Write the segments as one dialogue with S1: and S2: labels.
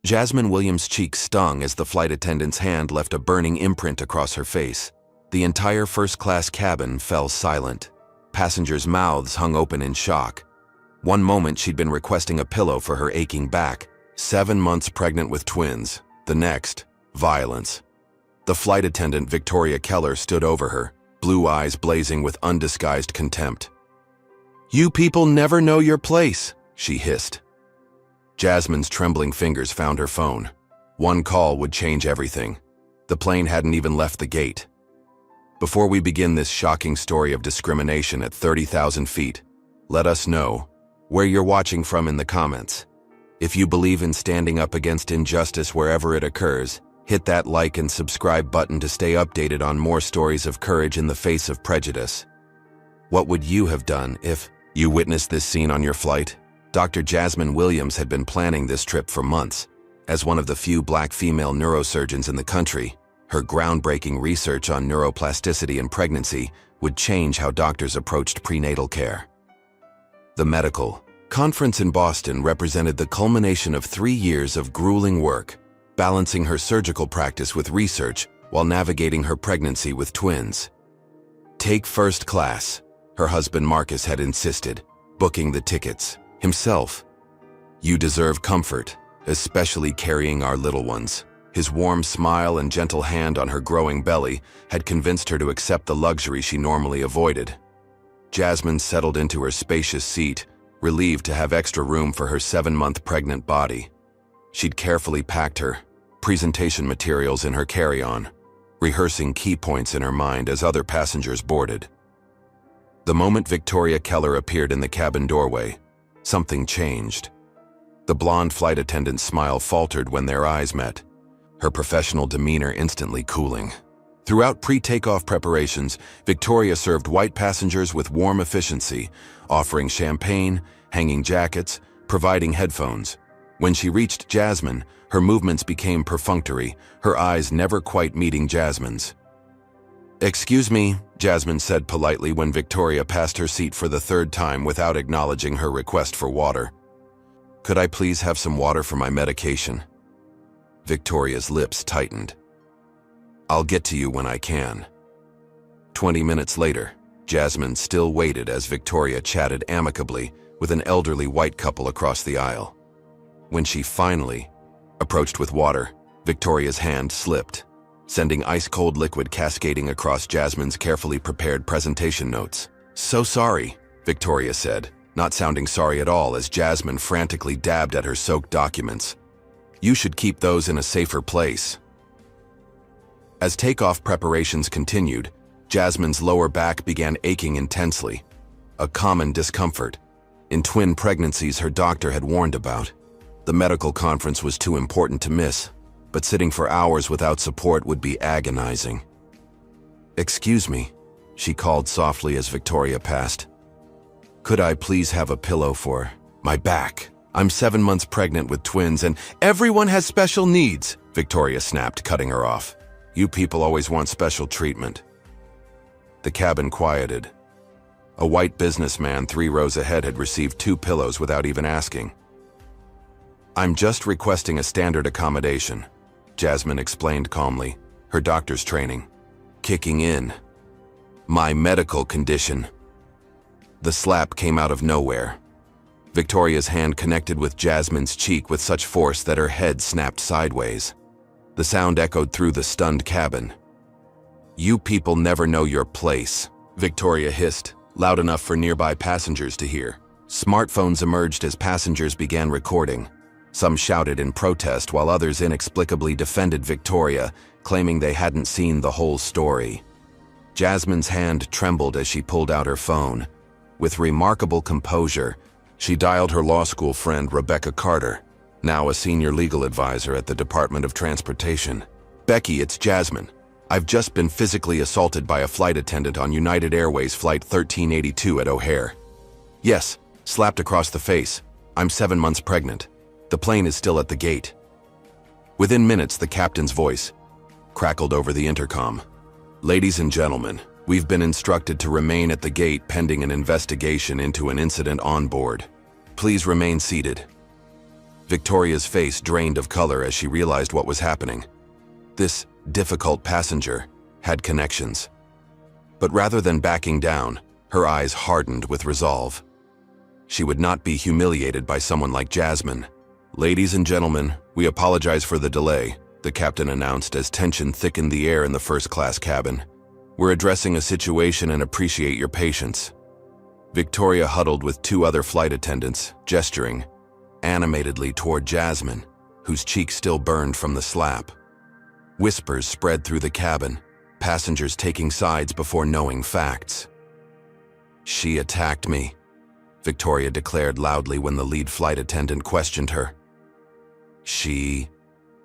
S1: Jasmine Williams' cheek stung as the flight attendant's hand left a burning imprint across her face. The entire first-class cabin fell silent. Passengers' mouths hung open in shock. One moment she'd been requesting a pillow for her aching back. 7 months pregnant with twins. The next, violence. The flight attendant, Victoria Keller, stood over her, blue eyes blazing with undisguised contempt. "You people never know your place," she hissed. Jasmine's trembling fingers found her phone. One call would change everything. The plane hadn't even left the gate. Before we begin this shocking story of discrimination at 30,000 feet, let us know where you're watching from in the comments. If you believe in standing up against injustice wherever it occurs, hit that like and subscribe button to stay updated on more stories of courage in the face of prejudice. What would you have done if you witnessed this scene on your flight? Dr. Jasmine Williams had been planning this trip for months. As one of the few black female neurosurgeons in the country, her groundbreaking research on neuroplasticity in pregnancy would change how doctors approached prenatal care. The medical conference in Boston represented the culmination of 3 years of grueling work, balancing her surgical practice with research while navigating her pregnancy with twins. "Take first class," her husband Marcus had insisted, booking the tickets himself. "You deserve comfort, especially carrying our little ones." His warm smile and gentle hand on her growing belly had convinced her to accept the luxury she normally avoided. Jasmine settled into her spacious seat, relieved to have extra room for her 7-month pregnant body. She'd carefully packed her presentation materials in her carry-on, rehearsing key points in her mind as other passengers boarded. The moment Victoria Keller appeared in the cabin doorway, something changed. The blonde flight attendant's smile faltered when their eyes met, her professional demeanor instantly cooling. Throughout pre-takeoff preparations, Victoria served white passengers with warm efficiency, offering champagne, hanging jackets, providing headphones. When she reached Jasmine, her movements became perfunctory, her eyes never quite meeting Jasmine's. "Excuse me," Jasmine said politely when Victoria passed her seat for the 3rd time without acknowledging her request for water. "Could I please have some water for my medication?" Victoria's lips tightened. "I'll get to you when I can." 20 minutes later, Jasmine still waited as Victoria chatted amicably with an elderly white couple across the aisle. When she finally approached with water, Victoria's hand slipped, sending ice-cold liquid cascading across Jasmine's carefully prepared presentation notes. "So sorry," Victoria said, not sounding sorry at all as Jasmine frantically dabbed at her soaked documents. "You should keep those in a safer place." As takeoff preparations continued, Jasmine's lower back began aching intensely, a common discomfort in twin pregnancies her doctor had warned about. The medical conference was too important to miss, but sitting for hours without support would be agonizing. "Excuse me," she called softly as Victoria passed. "Could I please have a pillow for my back? I'm 7 months pregnant with twins and everyone has special needs," Victoria snapped, cutting her off. "You people always want special treatment." The cabin quieted. A white businessman 3 rows ahead had received 2 pillows without even asking. "I'm just requesting a standard accommodation," Jasmine explained calmly, her doctor's training kicking in. "My medical condition." The slap came out of nowhere. Victoria's hand connected with Jasmine's cheek with such force that her head snapped sideways. The sound echoed through the stunned cabin. "You people never know your place," Victoria hissed, loud enough for nearby passengers to hear. Smartphones emerged as passengers began recording. Some shouted in protest while others inexplicably defended Victoria, claiming they hadn't seen the whole story. Jasmine's hand trembled as she pulled out her phone. With remarkable composure, she dialed her law school friend Rebecca Carter, now a senior legal advisor at the Department of Transportation. "Becky, it's Jasmine. I've just been physically assaulted by a flight attendant on United Airways Flight 1382 at O'Hare." "Yes, slapped across the face. I'm 7 months pregnant. The plane is still at the gate." Within minutes, the captain's voice crackled over the intercom. "Ladies and gentlemen, we've been instructed to remain at the gate pending an investigation into an incident on board. Please remain seated." Victoria's face drained of color as she realized what was happening. This difficult passenger had connections. But rather than backing down, her eyes hardened with resolve. She would not be humiliated by someone like Jasmine. "Ladies and gentlemen, we apologize for the delay," the captain announced as tension thickened the air in the first-class cabin. "We're addressing a situation and appreciate your patience." Victoria huddled with two other flight attendants, gesturing animatedly toward Jasmine, whose cheek still burned from the slap. Whispers spread through the cabin, passengers taking sides before knowing facts. "She attacked me," Victoria declared loudly when the lead flight attendant questioned her. "She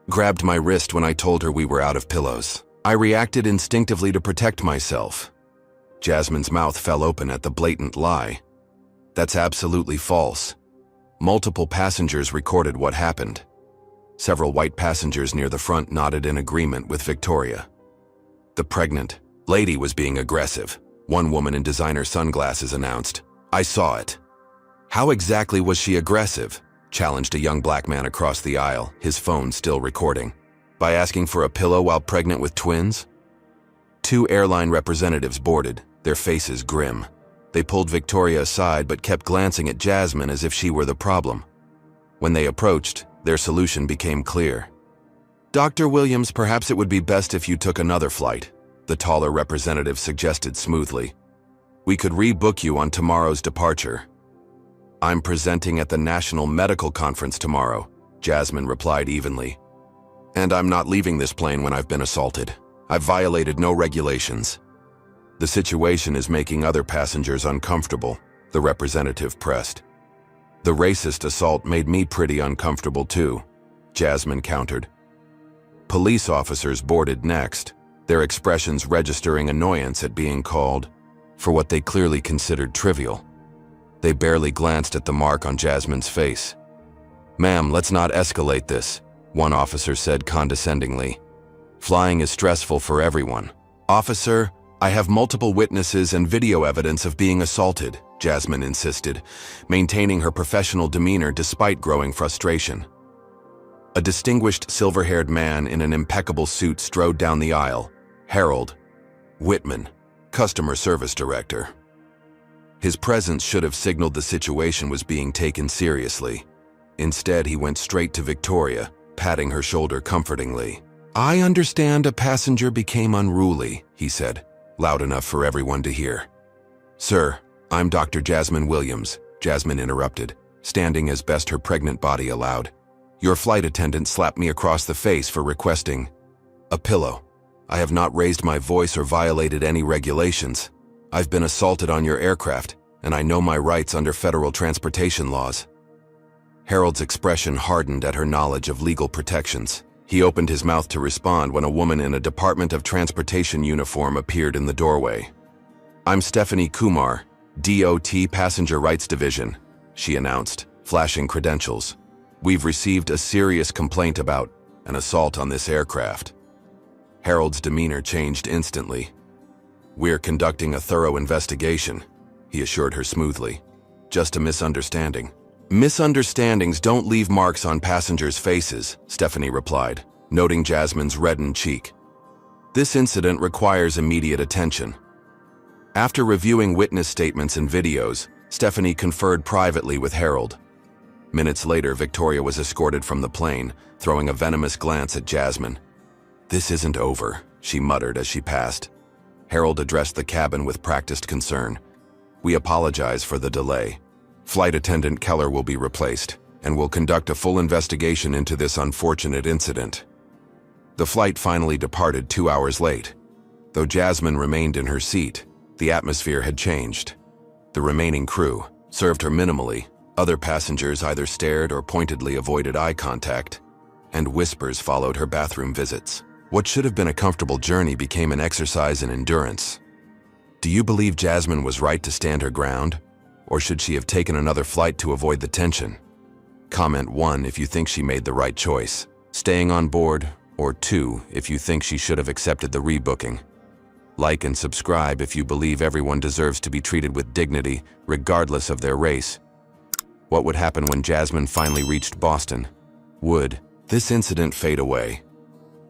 S1: grabbed my wrist when I told her we were out of pillows. I reacted instinctively to protect myself." Jasmine's mouth fell open at the blatant lie. "That's absolutely false. Multiple passengers recorded what happened." Several white passengers near the front nodded in agreement with Victoria. "The pregnant lady was being aggressive," one woman in designer sunglasses announced. "I saw it." "How exactly was she aggressive?" challenged a young black man across the aisle, his phone still recording. "By asking for a pillow while pregnant with twins?" Two airline representatives boarded, their faces grim. They pulled Victoria aside but kept glancing at Jasmine as if she were the problem. When they approached, their solution became clear. "Dr. Williams, perhaps it would be best if you took another flight," the taller representative suggested smoothly. "We could rebook you on tomorrow's departure." "I'm presenting at the National Medical Conference tomorrow," Jasmine replied evenly. "And I'm not leaving this plane when I've been assaulted. I've violated no regulations." "The situation is making other passengers uncomfortable," the representative pressed. "The racist assault made me pretty uncomfortable too," Jasmine countered. Police officers boarded next, their expressions registering annoyance at being called for what they clearly considered trivial. They barely glanced at the mark on Jasmine's face. "Ma'am, let's not escalate this," one officer said condescendingly. "Flying is stressful for everyone." "Officer, I have multiple witnesses and video evidence of being assaulted," Jasmine insisted, maintaining her professional demeanor despite growing frustration. A distinguished silver-haired man in an impeccable suit strode down the aisle. Harold Whitman, Customer Service Director. His presence should have signaled the situation was being taken seriously. Instead, he went straight to Victoria, patting her shoulder comfortingly. "I understand a passenger became unruly," he said, loud enough for everyone to hear. "Sir, I'm Dr. Jasmine Williams," Jasmine interrupted, standing as best her pregnant body allowed. "Your flight attendant slapped me across the face for requesting a pillow. I have not raised my voice or violated any regulations. I've been assaulted on your aircraft, and I know my rights under federal transportation laws." Harold's expression hardened at her knowledge of legal protections. He opened his mouth to respond when a woman in a Department of Transportation uniform appeared in the doorway. "I'm Stephanie Kumar, DOT Passenger Rights Division," she announced, flashing credentials. "We've received a serious complaint about an assault on this aircraft." Harold's demeanor changed instantly. "We're conducting a thorough investigation," he assured her smoothly. "Just a misunderstanding." "Misunderstandings don't leave marks on passengers' faces," Stephanie replied, noting Jasmine's reddened cheek. "This incident requires immediate attention." After reviewing witness statements and videos, Stephanie conferred privately with Harold. Minutes later, Victoria was escorted from the plane, throwing a venomous glance at Jasmine. "This isn't over," she muttered as she passed. Harold addressed the cabin with practiced concern. "We apologize for the delay. Flight Attendant Keller will be replaced, and will conduct a full investigation into this unfortunate incident." The flight finally departed 2 hours late. Though Jasmine remained in her seat, the atmosphere had changed. The remaining crew served her minimally. Other passengers either stared or pointedly avoided eye contact, and whispers followed her bathroom visits. What should have been a comfortable journey became an exercise in endurance. Do you believe Jasmine was right to stand her ground? Or should she have taken another flight to avoid the tension? Comment 1 if you think she made the right choice, staying on board, or 2 if you think she should have accepted the rebooking. Like and subscribe if you believe everyone deserves to be treated with dignity, regardless of their race. What would happen when Jasmine finally reached Boston? Would this incident fade away?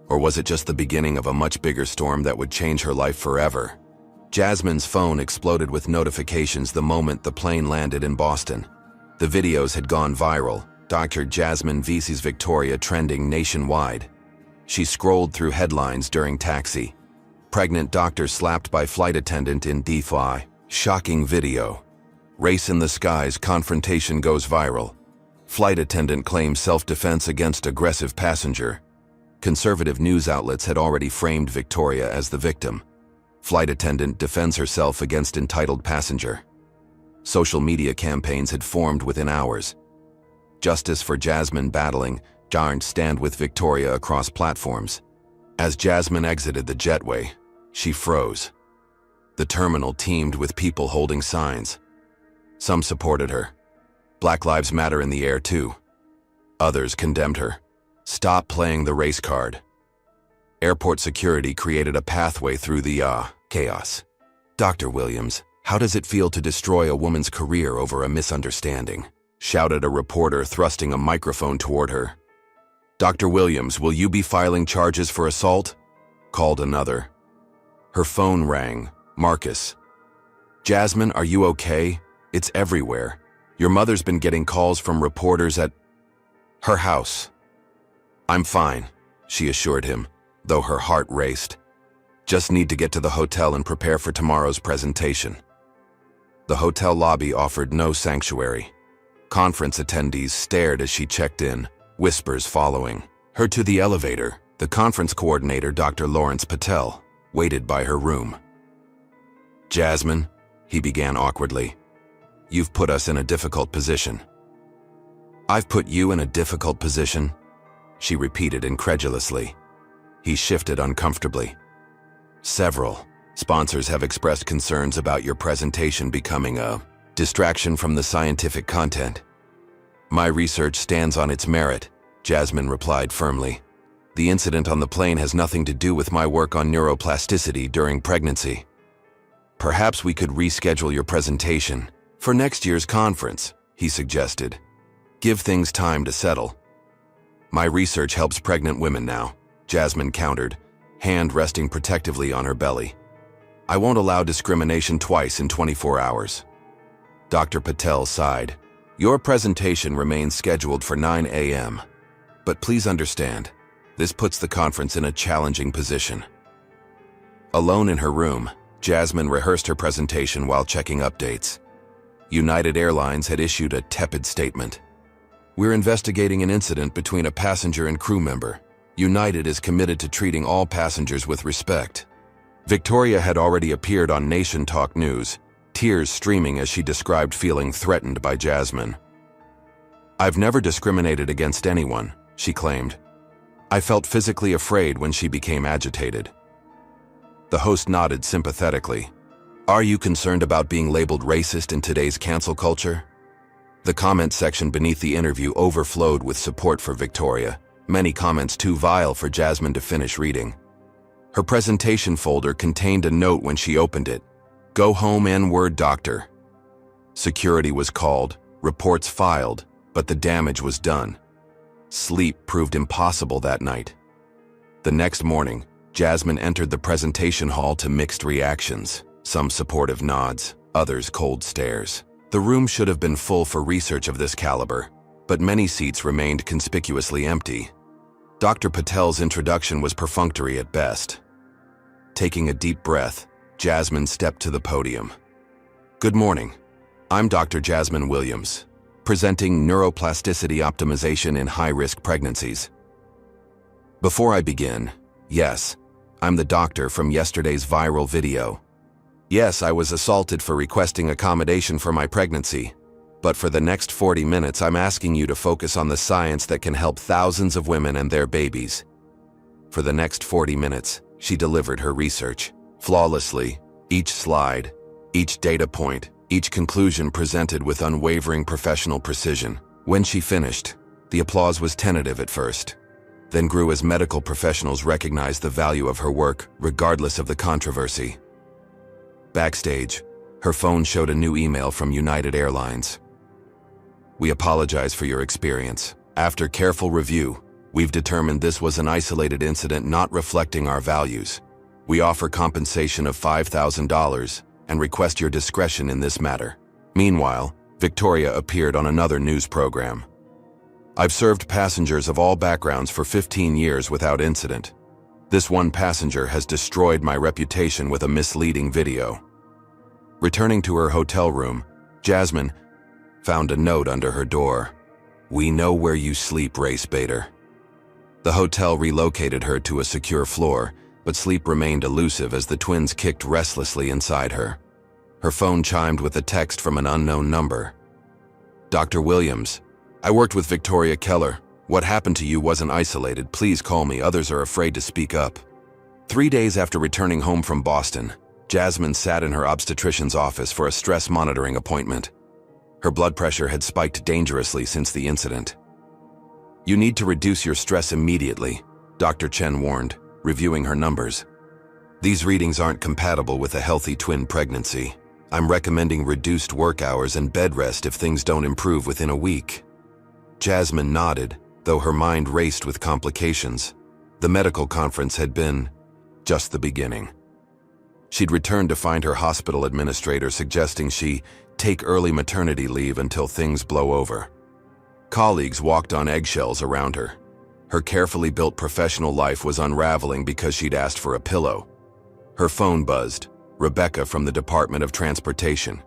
S1: Or was it just the beginning of a much bigger storm that would change her life forever? Jasmine's phone exploded with notifications the moment the plane landed in Boston. The videos had gone viral, Dr. Jasmine vs. Victoria trending nationwide. She scrolled through headlines during taxi. Pregnant doctor slapped by flight attendant in DFI. Shocking video. Race in the skies, confrontation goes viral. Flight attendant claims self-defense against aggressive passenger. Conservative news outlets had already framed Victoria as the victim. Flight attendant defends herself against entitled passenger. Social media campaigns had formed within hours. Justice for Jasmine battling, Giant stand with Victoria across platforms. As Jasmine exited the jetway, she froze. The terminal teemed with people holding signs. Some supported her. Black Lives Matter in the air too. Others condemned her. Stop playing the race card. Airport security created a pathway through the chaos. Dr. Williams, how does it feel to destroy a woman's career over a misunderstanding? Shouted a reporter thrusting a microphone toward her. Dr. Williams, will you be filing charges for assault? Called another. Her phone rang. Marcus. Jasmine, are you okay? It's everywhere. Your mother's been getting calls from reporters at her house. I'm fine, she assured him, though her heart raced. Just need to get to the hotel and prepare for tomorrow's presentation. The hotel lobby offered no sanctuary. Conference attendees stared as she checked in, whispers following. Her to the elevator, the conference coordinator, Dr. Lawrence Patel, waited by her room. Jasmine, he began awkwardly, you've put us in a difficult position. I've put you in a difficult position? She repeated incredulously. He shifted uncomfortably. Several sponsors have expressed concerns about your presentation becoming a distraction from the scientific content. My research stands on its merit, Jasmine replied firmly. The incident on the plane has nothing to do with my work on neuroplasticity during pregnancy. Perhaps we could reschedule your presentation for next year's conference, he suggested. Give things time to settle. My research helps pregnant women now, Jasmine countered, hand resting protectively on her belly. I won't allow discrimination twice in 24 hours. Dr. Patel sighed. Your presentation remains scheduled for 9 a.m. But please understand, this puts the conference in a challenging position. Alone in her room, Jasmine rehearsed her presentation while checking updates. United Airlines had issued a tepid statement. We're investigating an incident between a passenger and crew member. United is committed to treating all passengers with respect. Victoria had already appeared on Nation Talk News, tears streaming as she described feeling threatened by Jasmine. I've never discriminated against anyone, she claimed. I felt physically afraid when she became agitated. The host nodded sympathetically. Are you concerned about being labeled racist in today's cancel culture? The comment section beneath the interview overflowed with support for Victoria, many comments too vile for Jasmine to finish reading. Her presentation folder contained a note when she opened it. Go home, N-word doctor. Security was called, reports filed, but the damage was done. Sleep proved impossible that night. The next morning, Jasmine entered the presentation hall to mixed reactions, some supportive nods, others cold stares. The room should have been full for research of this caliber, but many seats remained conspicuously empty. Dr. Patel's introduction was perfunctory at best. Taking a deep breath, Jasmine stepped to the podium. Good morning. I'm Dr. Jasmine Williams, presenting neuroplasticity optimization in high-risk pregnancies. Before I begin, yes, I'm the doctor from yesterday's viral video. Yes, I was assaulted for requesting accommodation for my pregnancy, but for the next 40 minutes I'm asking you to focus on the science that can help thousands of women and their babies. For the next 40 minutes, she delivered her research, flawlessly, each slide, each data point, each conclusion presented with unwavering professional precision. When she finished, the applause was tentative at first, then grew as medical professionals recognized the value of her work, regardless of the controversy. Backstage, her phone showed a new email from United Airlines. We apologize for your experience. After careful review, we've determined this was an isolated incident not reflecting our values. We offer compensation of $5,000 and request your discretion in this matter. Meanwhile, Victoria appeared on another news program. I've served passengers of all backgrounds for 15 years without incident. This one passenger has destroyed my reputation with a misleading video. Returning to her hotel room, Jasmine found a note under her door. "We know where you sleep, race baiter." The hotel relocated her to a secure floor, but sleep remained elusive as the twins kicked restlessly inside her. Her phone chimed with a text from an unknown number. "Dr. Williams, I worked with Victoria Keller. What happened to you wasn't isolated. Please call me. Others are afraid to speak up." 3 days after returning home from Boston, Jasmine sat in her obstetrician's office for a stress monitoring appointment. Her blood pressure had spiked dangerously since the incident. "You need to reduce your stress immediately," Dr. Chen warned, reviewing her numbers. "These readings aren't compatible with a healthy twin pregnancy. I'm recommending reduced work hours and bed rest if things don't improve within a week." Jasmine nodded, though her mind raced with complications. The medical conference had been just the beginning. She'd returned to find her hospital administrator suggesting she take early maternity leave until things blow over. Colleagues walked on eggshells around her. Her carefully built professional life was unraveling because she'd asked for a pillow. Her phone buzzed. Rebecca from the Department of Transportation.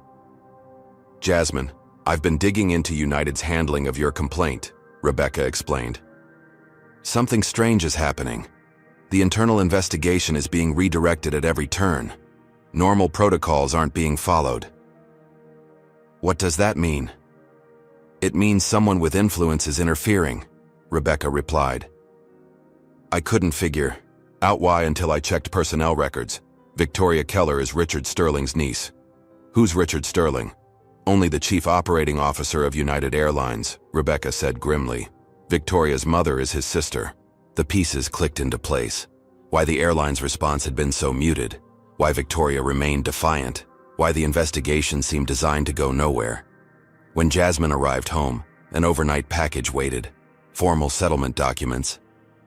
S1: "Jasmine, I've been digging into United's handling of your complaint," Rebecca explained. "Something strange is happening. The internal investigation is being redirected at every turn. Normal protocols aren't being followed." "What does that mean?" "It means someone with influence is interfering," Rebecca replied. "I couldn't figure out why until I checked personnel records. Victoria Keller is Richard Sterling's niece." "Who's Richard Sterling?" "Only the chief operating officer of United Airlines," Rebecca said grimly. "Victoria's mother is his sister." The pieces clicked into place. Why the airline's response had been so muted. Why Victoria remained defiant. Why the investigation seemed designed to go nowhere. When Jasmine arrived home, an overnight package waited. Formal settlement documents,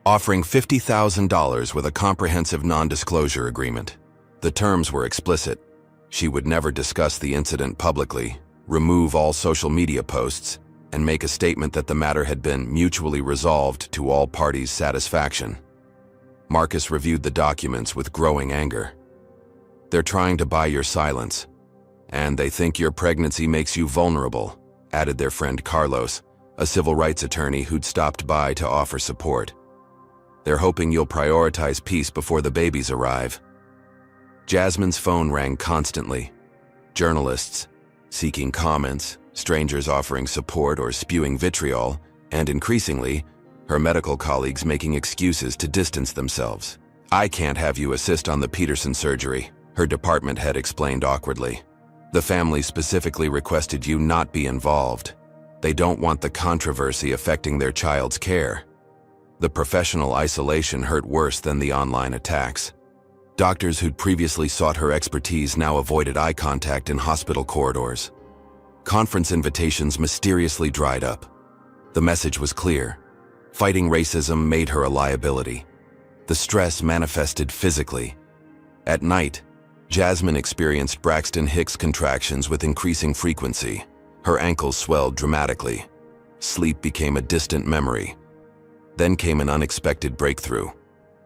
S1: offering $50,000 with a comprehensive non-disclosure agreement. The terms were explicit. She would never discuss the incident publicly, remove all social media posts, and make a statement that the matter had been mutually resolved to all parties' satisfaction. Marcus reviewed the documents with growing anger. "They're trying to buy your silence. And they think your pregnancy makes you vulnerable," added their friend Carlos, a civil rights attorney who'd stopped by to offer support. "They're hoping you'll prioritize peace before the babies arrive." Jasmine's phone rang constantly. Journalists seeking comments, strangers offering support or spewing vitriol, and increasingly, her medical colleagues making excuses to distance themselves. "I can't have you assist on the Peterson surgery," her department head explained awkwardly. "The family specifically requested you not be involved. They don't want the controversy affecting their child's care." The professional isolation hurt worse than the online attacks. Doctors who'd previously sought her expertise now avoided eye contact in hospital corridors. Conference invitations mysteriously dried up. The message was clear. Fighting racism made her a liability. The stress manifested physically. At night, Jasmine experienced Braxton Hicks contractions with increasing frequency. Her ankles swelled dramatically. Sleep became a distant memory. Then came an unexpected breakthrough.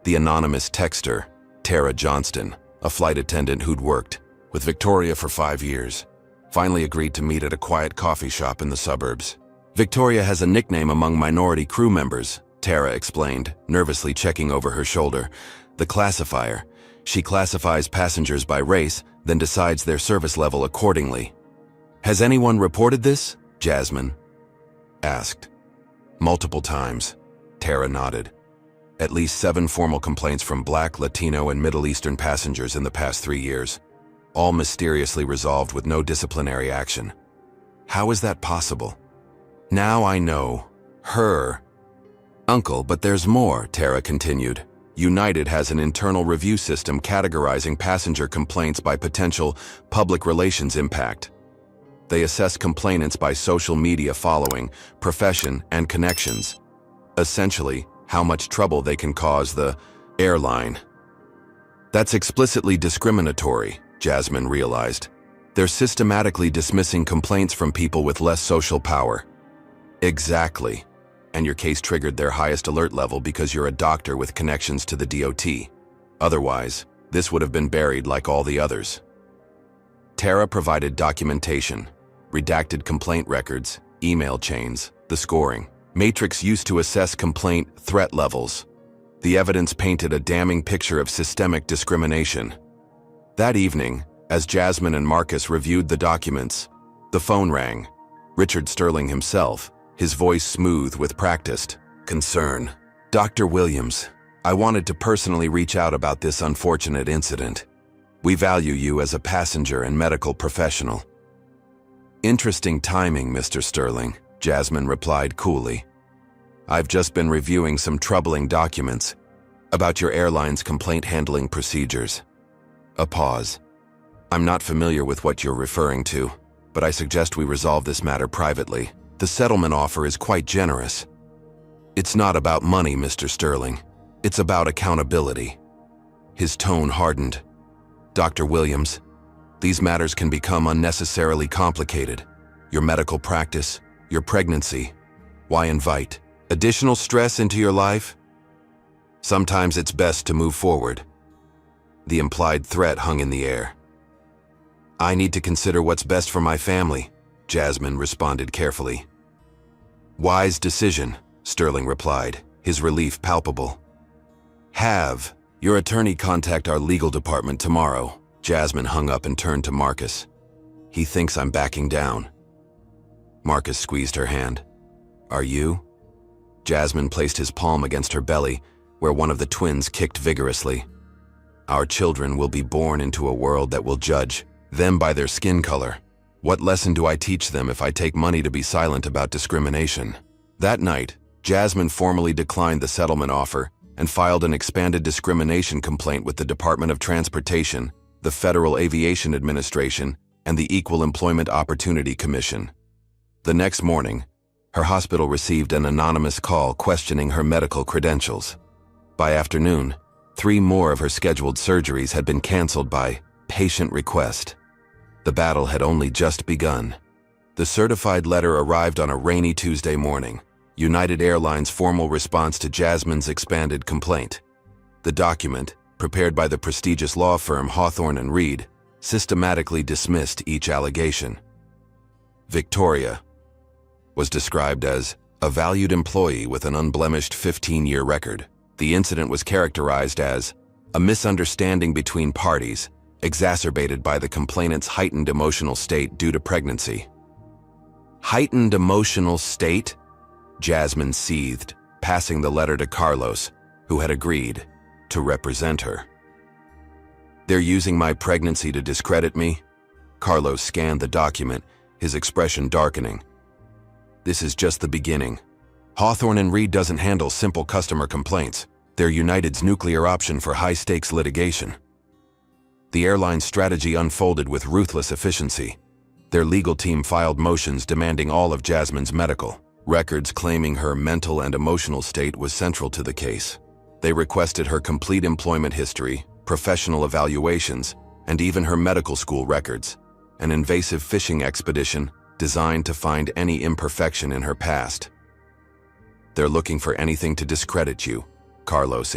S1: The anonymous texter, Tara Johnston, a flight attendant who'd worked with Victoria for 5 years, finally agreed to meet at a quiet coffee shop in the suburbs. "Victoria has a nickname among minority crew members," Tara explained, nervously checking over her shoulder. "The classifier. She classifies passengers by race, then decides their service level accordingly." "Has anyone reported this?" Jasmine asked. "Multiple times," Tara nodded. "At least 7 formal complaints from Black, Latino, and Middle Eastern passengers in the past 3 years, all mysteriously resolved with no disciplinary action. How is that possible?" "Now I know. Her." "Uncle, but there's more," Tara continued. "United has an internal review system categorizing passenger complaints by potential public relations impact. They assess complainants by social media following, profession, and connections. Essentially, how much trouble they can cause the airline. That's explicitly discriminatory, Jasmine realized. They're systematically dismissing complaints from people with less social power. Exactly. And your case triggered their highest alert level because you're a doctor with connections to the DOT. Otherwise, this would have been buried like all the others. Tara provided documentation, redacted complaint records, email chains, the scoring matrix used to assess complaint threat levels. The evidence painted a damning picture of systemic discrimination. That evening, as Jasmine and Marcus reviewed the documents, the phone rang. Richard Sterling himself, his voice smooth with practiced concern. "Dr. Williams, I wanted to personally reach out about this unfortunate incident. We value you as a passenger and medical professional." "Interesting timing, Mr. Sterling," Jasmine replied coolly. "I've just been reviewing some troubling documents about your airline's complaint handling procedures." A pause. "I'm not familiar with what you're referring to, but I suggest we resolve this matter privately. The settlement offer is quite generous." "It's not about money, Mr. Sterling. It's about accountability." His tone hardened. "Dr. Williams, these matters can become unnecessarily complicated. Your medical practice, your pregnancy. Why invite additional stress into your life? Sometimes it's best to move forward." The implied threat hung in the air. "I need to consider what's best for my family," Jasmine responded carefully. "Wise decision," Sterling replied, his relief palpable. "Have your attorney contact our legal department tomorrow." Jasmine hung up and turned to Marcus. "He thinks I'm backing down." Marcus squeezed her hand. "Are you?" Jasmine placed his palm against her belly, where one of the twins kicked vigorously. "Our children will be born into a world that will judge them by their skin color. What lesson do I teach them if I take money to be silent about discrimination?" That night, Jasmine formally declined the settlement offer and filed an expanded discrimination complaint with the Department of Transportation, the Federal Aviation Administration, and the Equal Employment Opportunity Commission. The next morning, her hospital received an anonymous call questioning her medical credentials. By afternoon, 3 more of her scheduled surgeries had been canceled by patient request. The battle had only just begun. The certified letter arrived on a rainy Tuesday morning, United Airlines' formal response to Jasmine's expanded complaint. The document, prepared by the prestigious law firm Hawthorne & Reed, systematically dismissed each allegation. Victoria was described as a valued employee with an unblemished 15-year record. The incident was characterized as a misunderstanding between parties, exacerbated by the complainant's heightened emotional state due to pregnancy. Heightened emotional state? Jasmine seethed, passing the letter to Carlos, who had agreed to represent her. "They're using my pregnancy to discredit me?" Carlos scanned the document, his expression darkening. "This is just the beginning. Hawthorne & Reed doesn't handle simple customer complaints. They're United's nuclear option for high-stakes litigation." The airline's strategy unfolded with ruthless efficiency. Their legal team filed motions demanding all of Jasmine's medical records, claiming her mental and emotional state was central to the case. They requested her complete employment history, professional evaluations, and even her medical school records, an invasive fishing expedition designed to find any imperfection in her past. "They're looking for anything to discredit you," Carlos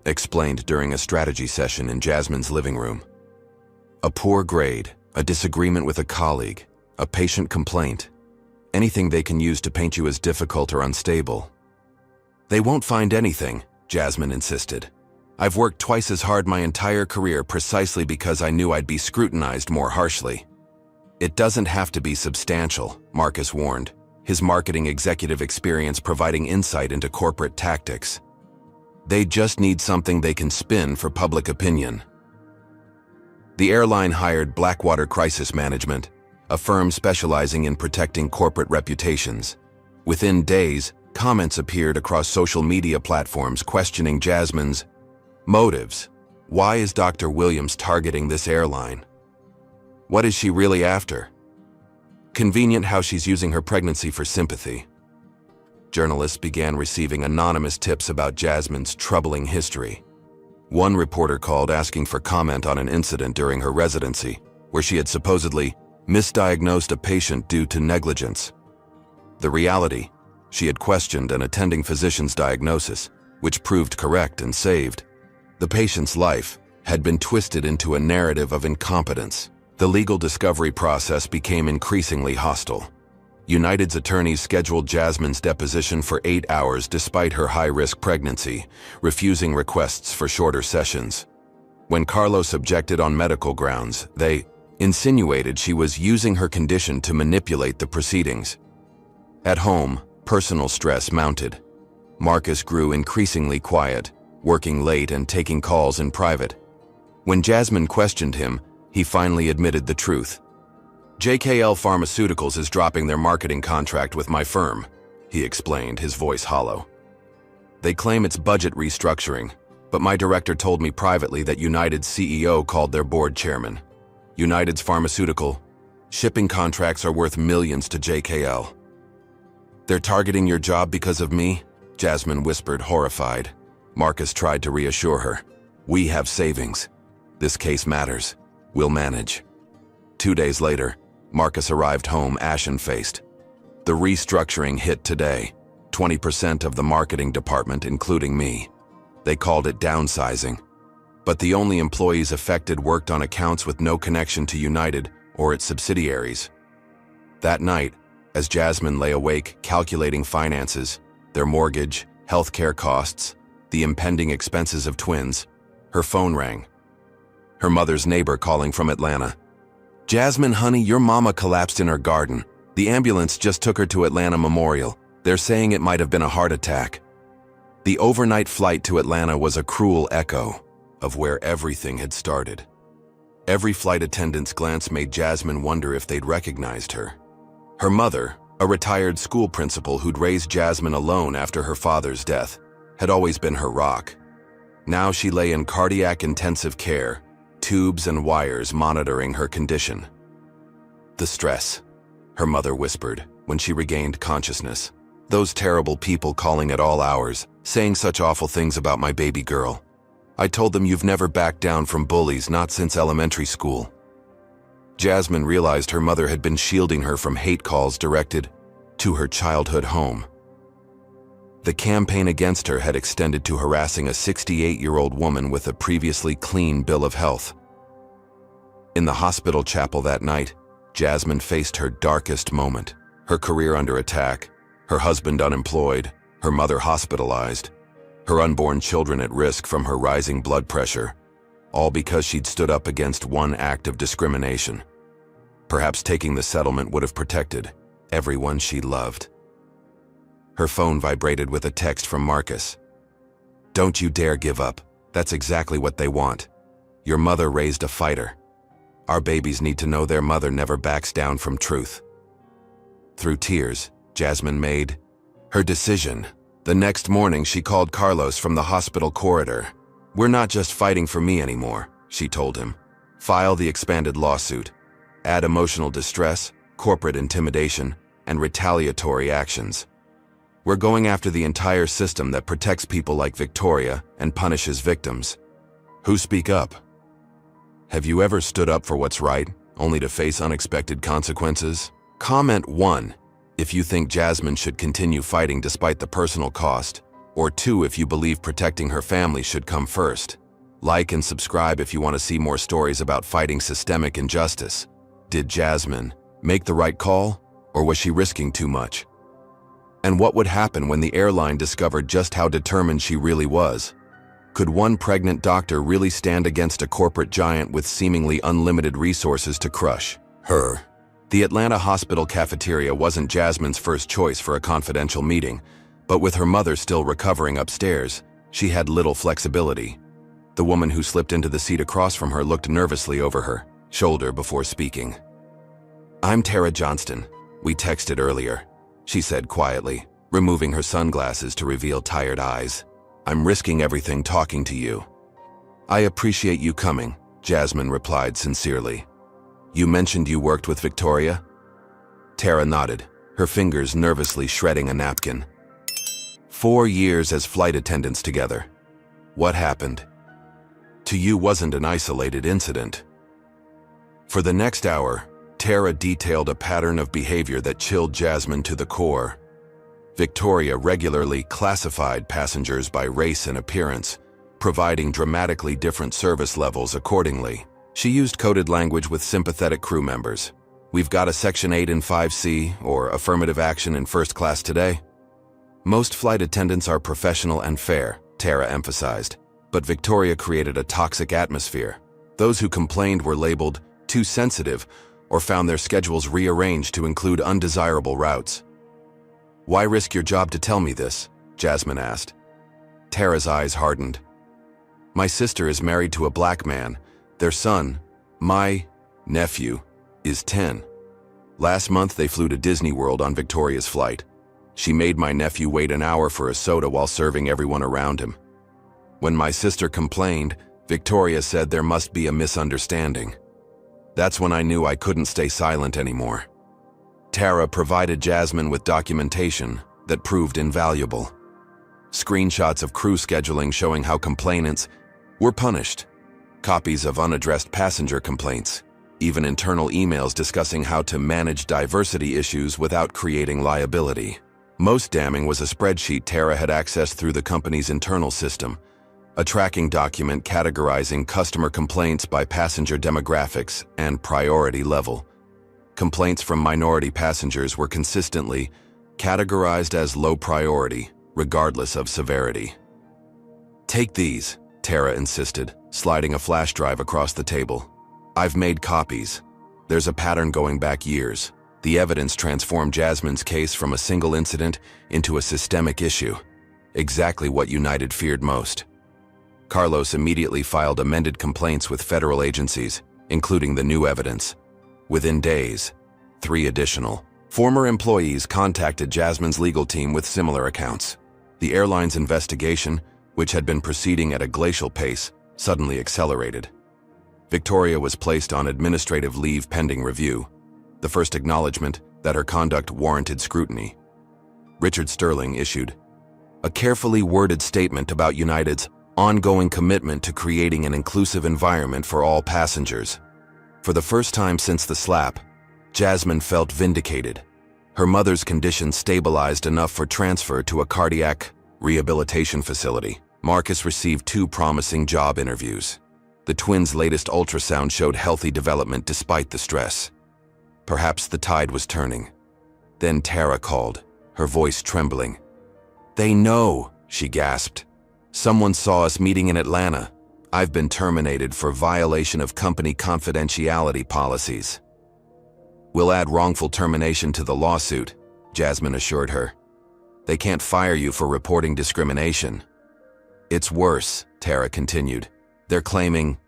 S1: explained during a strategy session in Jasmine's living room. "A poor grade, a disagreement with a colleague, a patient complaint, anything they can use to paint you as difficult or unstable." "They won't find anything," Jasmine insisted. "I've worked twice as hard my entire career precisely because I knew I'd be scrutinized more harshly." "It doesn't have to be substantial," Marcus warned, his marketing executive experience providing insight into corporate tactics. "They just need something they can spin for public opinion." The airline hired Blackwater Crisis Management, a firm specializing in protecting corporate reputations. Within days, comments appeared across social media platforms questioning Jasmine's motives. Why is Dr. Williams targeting this airline? What is she really after? Convenient how she's using her pregnancy for sympathy. Journalists began receiving anonymous tips about Jasmine's troubling history. One reporter called asking for comment on an incident during her residency, where she had supposedly misdiagnosed a patient due to negligence. The reality, she had questioned an attending physician's diagnosis, which proved correct and saved. The patient's life had been twisted into a narrative of incompetence. The legal discovery process became increasingly hostile. United's attorneys scheduled Jasmine's deposition for 8 hours despite her high-risk pregnancy, refusing requests for shorter sessions. When Carlos objected on medical grounds, they insinuated she was using her condition to manipulate the proceedings. At home, personal stress mounted. Marcus grew increasingly quiet, working late and taking calls in private. When Jasmine questioned him, he finally admitted the truth. JKL Pharmaceuticals is dropping their marketing contract with my firm, he explained, his voice hollow. They claim it's budget restructuring, but my director told me privately that United's CEO called their board chairman. United's pharmaceutical shipping contracts are worth millions to JKL. They're targeting your job because of me? Jasmine whispered, horrified. Marcus tried to reassure her. We have savings. This case matters. We'll manage. 2 days later, Marcus arrived home ashen-faced. The restructuring hit today. 20% of the marketing department, including me. They called it downsizing. But the only employees affected worked on accounts with no connection to United or its subsidiaries. That night, as Jasmine lay awake calculating finances, their mortgage, healthcare costs, the impending expenses of twins, her phone rang. Her mother's neighbor calling from Atlanta. Jasmine, honey, your mama collapsed in her garden. The ambulance just took her to Atlanta Memorial. They're saying it might have been a heart attack. The overnight flight to Atlanta was a cruel echo of where everything had started. Every flight attendant's glance made Jasmine wonder if they'd recognized her. Her mother, a retired school principal who'd raised Jasmine alone after her father's death, had always been her rock. Now she lay in cardiac intensive care, tubes and wires monitoring her condition. The stress, her mother whispered when she regained consciousness. Those terrible people calling at all hours, saying such awful things about my baby girl. I told them you've never backed down from bullies, not since elementary school. Jasmine realized her mother had been shielding her from hate calls directed to her childhood home. The campaign against her had extended to harassing a 68-year-old woman with a previously clean bill of health. In the hospital chapel that night, Jasmine faced her darkest moment. Her career under attack, her husband unemployed, her mother hospitalized, her unborn children at risk from her rising blood pressure, all because she'd stood up against one act of discrimination. Perhaps taking the settlement would have protected everyone she loved. Her phone vibrated with a text from Marcus. Don't you dare give up. That's exactly what they want. Your mother raised a fighter. Our babies need to know their mother never backs down from truth. Through tears, Jasmine made her decision. The next morning, she called Carlos from the hospital corridor. We're not just fighting for me anymore, she told him. File the expanded lawsuit. Add emotional distress, corporate intimidation, and retaliatory actions. We're going after the entire system that protects people like Victoria and punishes victims. Who speak up? Have you ever stood up for what's right, only to face unexpected consequences? Comment 1 if you think Jasmine should continue fighting despite the personal cost, or 2 if you believe protecting her family should come first. Like and subscribe if you want to see more stories about fighting systemic injustice. Did Jasmine make the right call, or was she risking too much? And what would happen when the airline discovered just how determined she really was? Could one pregnant doctor really stand against a corporate giant with seemingly unlimited resources to crush her? The Atlanta hospital cafeteria wasn't Jasmine's first choice for a confidential meeting, but with her mother still recovering upstairs, she had little flexibility. The woman who slipped into the seat across from her looked nervously over her shoulder before speaking. I'm Tara Johnston. We texted earlier, she said quietly, removing her sunglasses to reveal tired eyes. I'm risking everything talking to you. I appreciate you coming, Jasmine replied sincerely. You mentioned you worked with Victoria? Tara nodded, her fingers nervously shredding a napkin. 4 years as flight attendants together. What happened? To you wasn't an isolated incident. For the next hour, Tara detailed a pattern of behavior that chilled Jasmine to the core. Victoria regularly classified passengers by race and appearance, providing dramatically different service levels accordingly. She used coded language with sympathetic crew members. We've got a Section 8 in 5C or affirmative action in first class today. Most flight attendants are professional and fair, Tara emphasized, but Victoria created a toxic atmosphere. Those who complained were labeled too sensitive or found their schedules rearranged to include undesirable routes. Why risk your job to tell me this? Jasmine asked. Tara's eyes hardened. My sister is married to a black man. Their son, my nephew, is 10. Last month they flew to Disney World on Victoria's flight. She made my nephew wait an hour for a soda while serving everyone around him. When my sister complained, Victoria said there must be a misunderstanding. That's when I knew I couldn't stay silent anymore. Tara provided Jasmine with documentation that proved invaluable. Screenshots of crew scheduling showing how complainants were punished, copies of unaddressed passenger complaints, even internal emails discussing how to manage diversity issues without creating liability. Most damning was a spreadsheet Tara had accessed through the company's internal system, a tracking document categorizing customer complaints by passenger demographics and priority level. Complaints from minority passengers were consistently categorized as low priority, regardless of severity. Take these, Tara insisted, sliding a flash drive across the table. I've made copies. There's a pattern going back years. The evidence transformed Jasmine's case from a single incident into a systemic issue. Exactly what United feared most. Carlos immediately filed amended complaints with federal agencies, including the new evidence. Within days, 3 additional former employees contacted Jasmine's legal team with similar accounts. The airline's investigation, which had been proceeding at a glacial pace, suddenly accelerated. Victoria was placed on administrative leave pending review, the first acknowledgement that her conduct warranted scrutiny. Richard Sterling issued a carefully worded statement about United's ongoing commitment to creating an inclusive environment for all passengers. For the first time since the slap, Jasmine felt vindicated. Her mother's condition stabilized enough for transfer to a cardiac rehabilitation facility. Marcus received 2 promising job interviews. The twins' latest ultrasound showed healthy development despite the stress. Perhaps the tide was turning. Then Tara called, her voice trembling. They know, she gasped. Someone saw us meeting in Atlanta. I've been terminated for violation of company confidentiality policies. We'll add wrongful termination to the lawsuit, Jasmine assured her. They can't fire you for reporting discrimination. It's worse, Tara continued. They're claiming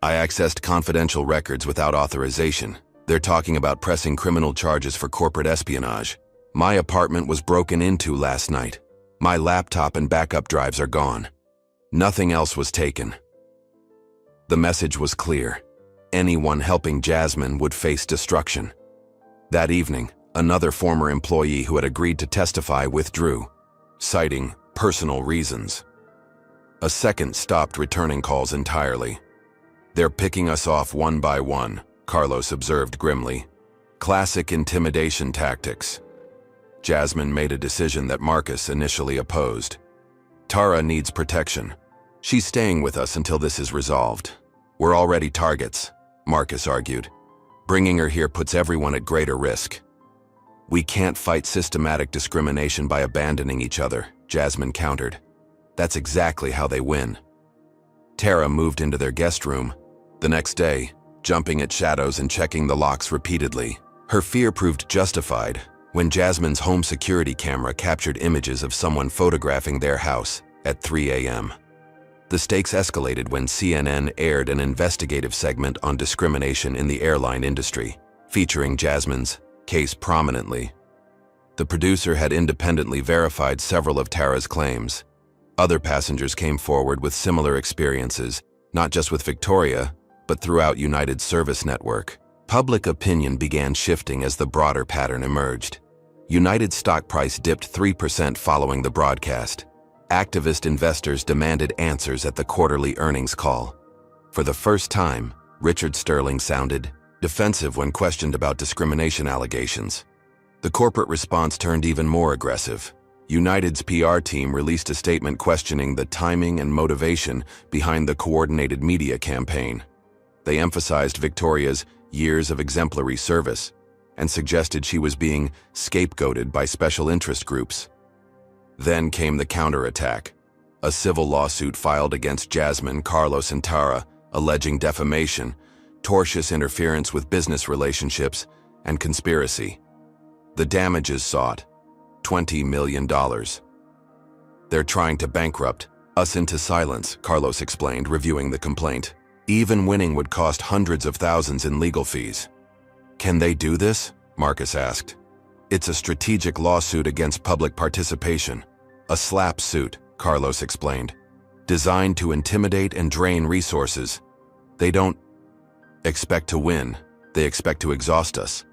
S1: I accessed confidential records without authorization. They're talking about pressing criminal charges for corporate espionage. My apartment was broken into last night. My laptop and backup drives are gone. Nothing else was taken. The message was clear. Anyone helping Jasmine would face destruction. That evening, another former employee who had agreed to testify withdrew, citing personal reasons. A second stopped returning calls entirely. They're picking us off one by one, Carlos observed grimly. Classic intimidation tactics. Jasmine made a decision that Marcus initially opposed. Tara needs protection. She's staying with us until this is resolved. We're already targets, Marcus argued. Bringing her here puts everyone at greater risk. We can't fight systematic discrimination by abandoning each other, Jasmine countered. That's exactly how they win. Tara moved into their guest room. The next day, jumping at shadows and checking the locks repeatedly. Her fear proved justified when Jasmine's home security camera captured images of someone photographing their house at 3 a.m. The stakes escalated when CNN aired an investigative segment on discrimination in the airline industry, featuring Jasmine's case prominently. The producer had independently verified several of Tara's claims. Other passengers came forward with similar experiences, not just with Victoria, but throughout United's service network. Public opinion began shifting as the broader pattern emerged. United's stock price dipped 3% following the broadcast. Activist investors demanded answers at the quarterly earnings call. For the first time, Richard Sterling sounded defensive when questioned about discrimination allegations. The corporate response turned even more aggressive. United's PR team released a statement questioning the timing and motivation behind the coordinated media campaign. They emphasized Victoria's years of exemplary service and suggested she was being scapegoated by special interest groups. Then came the counterattack, a civil lawsuit filed against Jasmine, Carlos, and Tara, alleging defamation, tortious interference with business relationships, and conspiracy. The damages sought, $20 million. They're trying to bankrupt us into silence, Carlos explained, reviewing the complaint. Even winning would cost hundreds of thousands in legal fees. Can they do this? Marcus asked. It's a strategic lawsuit against public participation. A slap suit, Carlos explained. Designed to intimidate and drain resources. They don't expect to win. They expect to exhaust us.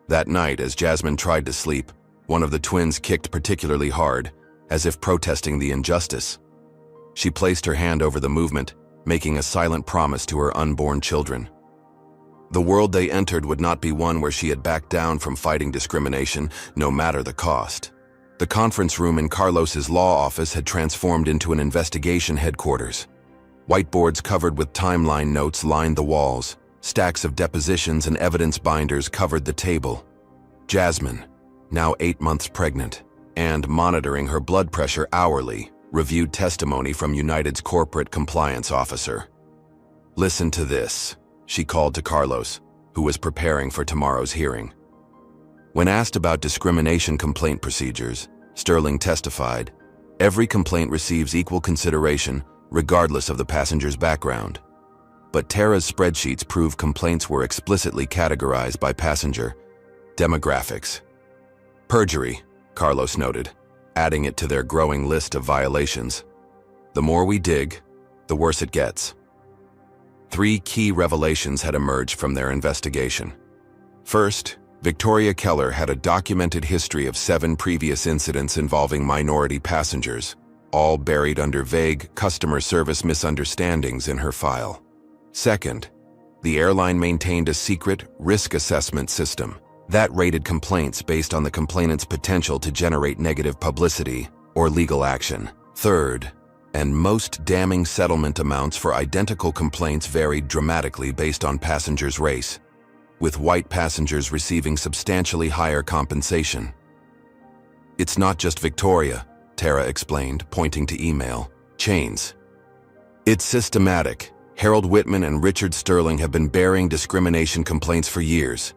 S1: That night, as Jasmine tried to sleep, one of the twins kicked particularly hard, as if protesting the injustice. She placed her hand over the movement, making a silent promise to her unborn children. The world they entered would not be one where she had backed down from fighting discrimination, no matter the cost. The conference room in Carlos's law office had transformed into an investigation headquarters. Whiteboards covered with timeline notes lined the walls. Stacks of depositions and evidence binders covered the table. Jasmine, now 8 months pregnant, and monitoring her blood pressure hourly, reviewed testimony from United's corporate compliance officer. Listen to this, she called to Carlos, who was preparing for tomorrow's hearing. When asked about discrimination complaint procedures, Sterling testified, every complaint receives equal consideration regardless of the passenger's background. But Tara's spreadsheets prove complaints were explicitly categorized by passenger demographics. Perjury, Carlos noted, adding it to their growing list of violations. The more we dig, the worse it gets. 3 key revelations had emerged from their investigation. First, Victoria Keller had a documented history of 7 previous incidents involving minority passengers, all buried under vague customer service misunderstandings in her file. Second, the airline maintained a secret risk assessment system that rated complaints based on the complainant's potential to generate negative publicity or legal action. Third, and most damning, settlement amounts for identical complaints varied dramatically based on passengers' race, with white passengers receiving substantially higher compensation. It's not just Victoria, Tara explained, pointing to email chains. It's systematic. Harold Whitman and Richard Sterling have been bearing discrimination complaints for years.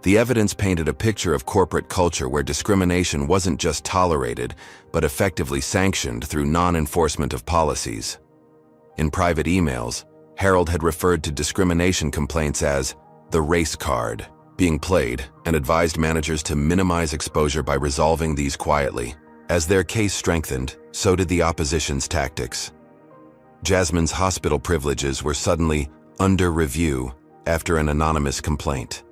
S1: The evidence painted a picture of corporate culture where discrimination wasn't just tolerated, but effectively sanctioned through non-enforcement of policies. In private emails, Harold had referred to discrimination complaints as the race card being played and advised managers to minimize exposure by resolving these quietly. As their case strengthened, so did the opposition's tactics. Jasmine's hospital privileges were suddenly under review after an anonymous complaint.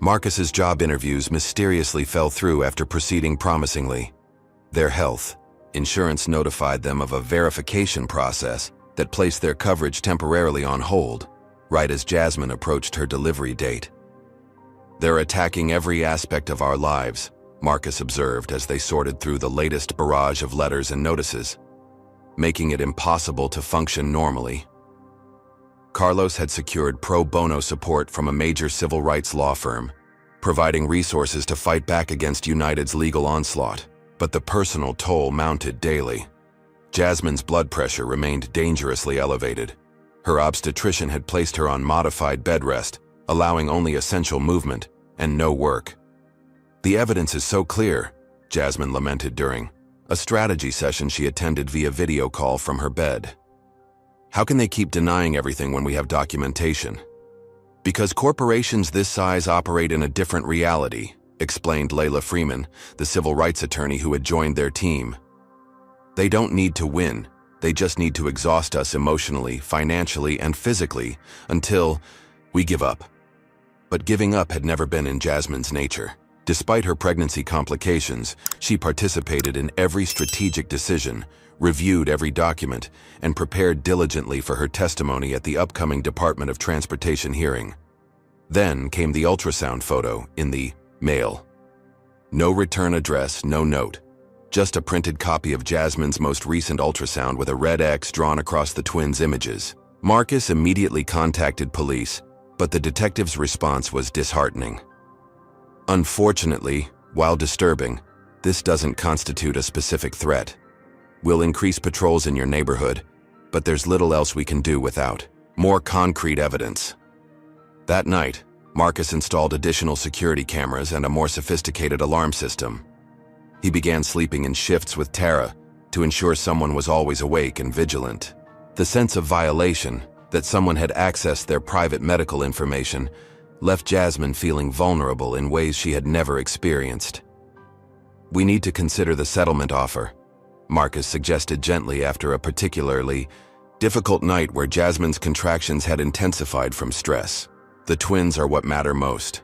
S1: Marcus's job interviews mysteriously fell through after proceeding promisingly. Their health insurance notified them of a verification process that placed their coverage temporarily on hold, right as Jasmine approached her delivery date. They're attacking every aspect of our lives, Marcus observed as they sorted through the latest barrage of letters and notices, making it impossible to function normally. Carlos had secured pro bono support from a major civil rights law firm, providing resources to fight back against United's legal onslaught, but the personal toll mounted daily. Jasmine's blood pressure remained dangerously elevated. Her obstetrician had placed her on modified bed rest, allowing only essential movement and no work. The evidence is so clear, Jasmine lamented during a strategy session she attended via video call from her bed. How can they keep denying everything when we have documentation? Because corporations this size operate in a different reality, explained Layla Freeman, the civil rights attorney who had joined their team. They don't need to win, they just need to exhaust us emotionally, financially, and physically until we give up. But giving up had never been in Jasmine's nature. Despite her pregnancy complications, she participated in every strategic decision, reviewed every document, and prepared diligently for her testimony at the upcoming Department of Transportation hearing. Then came the ultrasound photo in the mail. No return address, no note. Just a printed copy of Jasmine's most recent ultrasound with a red X drawn across the twins' images. Marcus immediately contacted police, but the detective's response was disheartening. Unfortunately, while disturbing, this doesn't constitute a specific threat. We'll increase patrols in your neighborhood, but there's little else we can do without more concrete evidence. That night, Marcus installed additional security cameras and a more sophisticated alarm system. He began sleeping in shifts with Tara to ensure someone was always awake and vigilant. The sense of violation, that someone had accessed their private medical information, left Jasmine feeling vulnerable in ways she had never experienced. "We need to consider the settlement offer," Marcus suggested gently after a particularly difficult night where Jasmine's contractions had intensified from stress. "The twins are what matter most.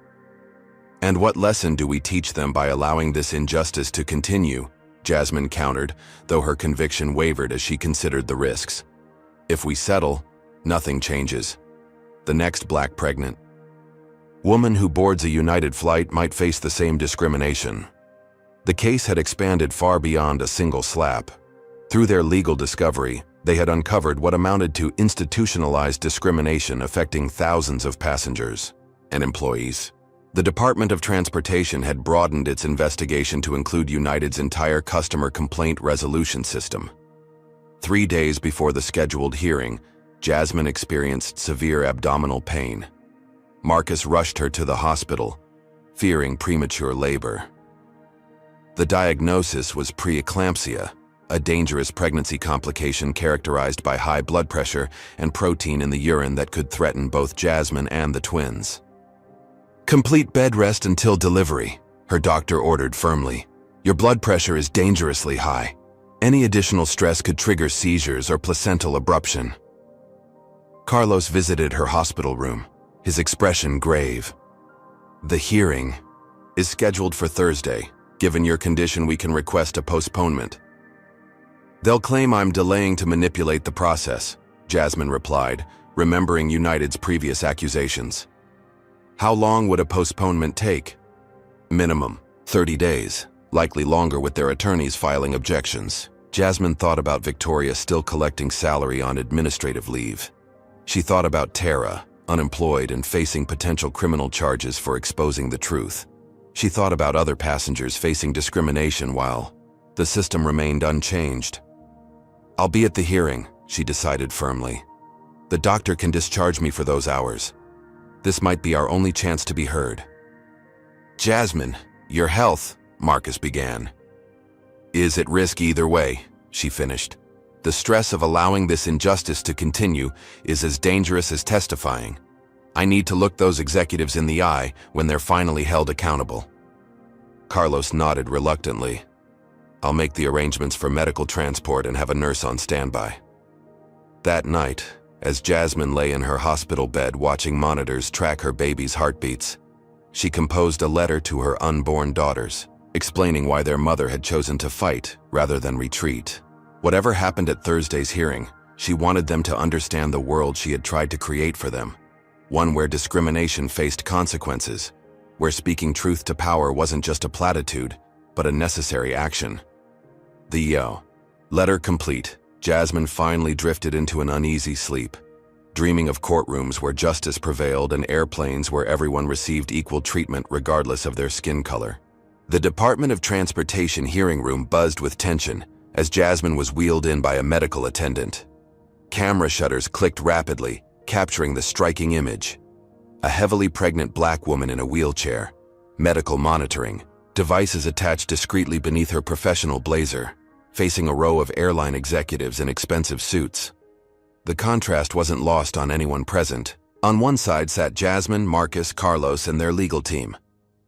S1: And what lesson do we teach them by allowing this injustice to continue?" Jasmine countered, though her conviction wavered as she considered the risks. "If we settle, nothing changes. The next black pregnant woman who boards a United flight might face the same discrimination." The case had expanded far beyond a single slap. Through their legal discovery, they had uncovered what amounted to institutionalized discrimination affecting thousands of passengers and employees. The Department of Transportation had broadened its investigation to include United's entire customer complaint resolution system. 3 days before the scheduled hearing, Jasmine experienced severe abdominal pain. Marcus rushed her to the hospital, fearing premature labor. The diagnosis was preeclampsia, a dangerous pregnancy complication characterized by high blood pressure and protein in the urine that could threaten both Jasmine and the twins. "Complete bed rest until delivery," her doctor ordered firmly. "Your blood pressure is dangerously high. Any additional stress could trigger seizures or placental abruption." Carlos visited her hospital room, his expression grave. "The hearing is scheduled for Thursday. Given your condition, we can request a postponement." "They'll claim I'm delaying to manipulate the process," Jasmine replied, remembering United's previous accusations. "How long would a postponement take?" "Minimum 30 days, likely longer with their attorneys filing objections." Jasmine thought about Victoria still collecting salary on administrative leave. She thought about Tara, unemployed and facing potential criminal charges for exposing the truth. She thought about other passengers facing discrimination while the system remained unchanged. "I'll be at the hearing," she decided firmly. "The doctor can discharge me for those hours. This might be our only chance to be heard." "Jasmine, your health," Marcus began, "is at risk either way," she finished. "The stress of allowing this injustice to continue is as dangerous as testifying. I need to look those executives in the eye when they're finally held accountable." Carlos nodded reluctantly. "I'll make the arrangements for medical transport and have a nurse on standby." That night, as Jasmine lay in her hospital bed watching monitors track her baby's heartbeats, she composed a letter to her unborn daughters, explaining why their mother had chosen to fight rather than retreat. Whatever happened at Thursday's hearing, she wanted them to understand the world she had tried to create for them. One where discrimination faced consequences, where speaking truth to power wasn't just a platitude, but a necessary action. The letter complete, Jasmine finally drifted into an uneasy sleep, dreaming of courtrooms where justice prevailed and airplanes where everyone received equal treatment regardless of their skin color. The Department of Transportation hearing room buzzed with tension as Jasmine was wheeled in by a medical attendant. Camera shutters clicked rapidly, capturing the striking image. A heavily pregnant black woman in a wheelchair, medical monitoring, devices attached discreetly beneath her professional blazer, facing a row of airline executives in expensive suits. The contrast wasn't lost on anyone present. On one side sat Jasmine, Marcus, Carlos, and their legal team.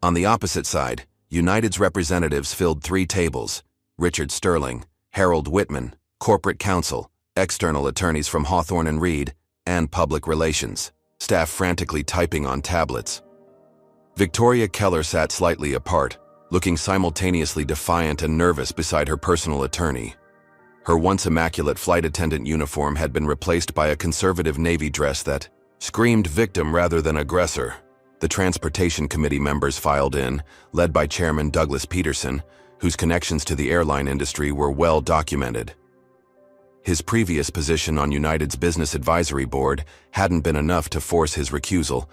S1: On the opposite side, United's representatives filled 3 tables: Richard Sterling, Harold Whitman, corporate counsel, external attorneys from Hawthorne and Reed, and public relations, staff frantically typing on tablets. Victoria Keller sat slightly apart, looking simultaneously defiant and nervous beside her personal attorney. Her once immaculate flight attendant uniform had been replaced by a conservative Navy dress that screamed victim rather than aggressor. The Transportation Committee members filed in, led by Chairman Douglas Peterson, whose connections to the airline industry were well documented. His previous position on United's Business Advisory Board hadn't been enough to force his recusal,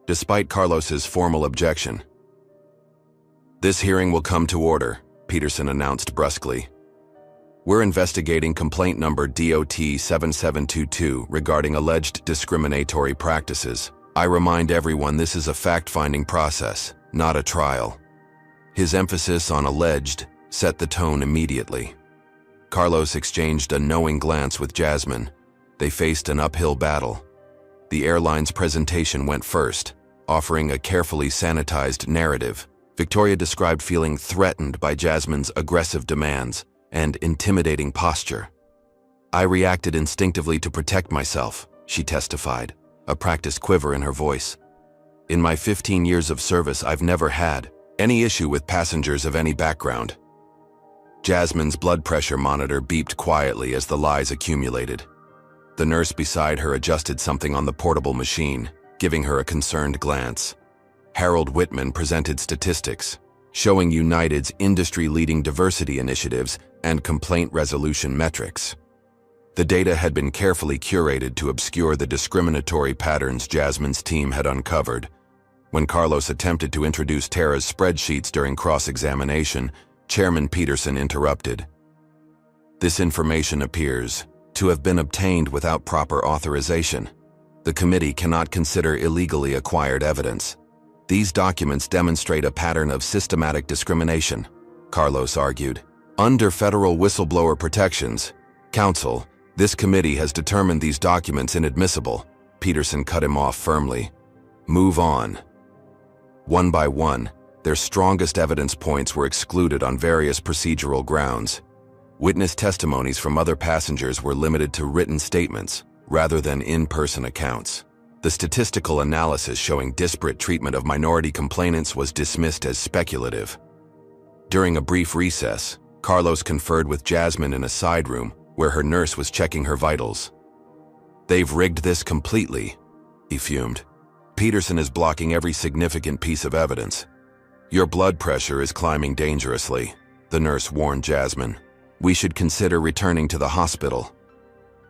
S1: despite Carlos's formal objection. "This hearing will come to order," Peterson announced brusquely. "We're investigating complaint number DOT 7722 regarding alleged discriminatory practices. I remind everyone this is a fact-finding process, not a trial." His emphasis on alleged set the tone immediately. Carlos exchanged a knowing glance with Jasmine. They faced an uphill battle. The airline's presentation went first, offering a carefully sanitized narrative. Victoria described feeling threatened by Jasmine's aggressive demands and intimidating posture. "I reacted instinctively to protect myself," she testified, a practiced quiver in her voice. "In my 15 years of service, I've never had any issue with passengers of any background." Jasmine's blood pressure monitor beeped quietly as the lies accumulated. The nurse beside her adjusted something on the portable machine, giving her a concerned glance. Harold Whitman presented statistics, showing United's industry-leading diversity initiatives and complaint resolution metrics. The data had been carefully curated to obscure the discriminatory patterns Jasmine's team had uncovered. When Carlos attempted to introduce Tara's spreadsheets during cross-examination, Chairman Peterson interrupted. "This information appears to have been obtained without proper authorization. The committee cannot consider illegally acquired evidence. These documents demonstrate a pattern of systematic discrimination," Carlos argued. "Under federal whistleblower protections, counsel, this committee has determined these documents inadmissible." Peterson cut him off firmly. "Move on." One by one, their strongest evidence points were excluded on various procedural grounds. Witness testimonies from other passengers were limited to written statements, rather than in-person accounts. The statistical analysis showing disparate treatment of minority complainants was dismissed as speculative. During a brief recess, Carlos conferred with Jasmine in a side room where her nurse was checking her vitals. "They've rigged this completely," he fumed. "Peterson is blocking every significant piece of evidence." "Your blood pressure is climbing dangerously," the nurse warned Jasmine. "We should consider returning to the hospital."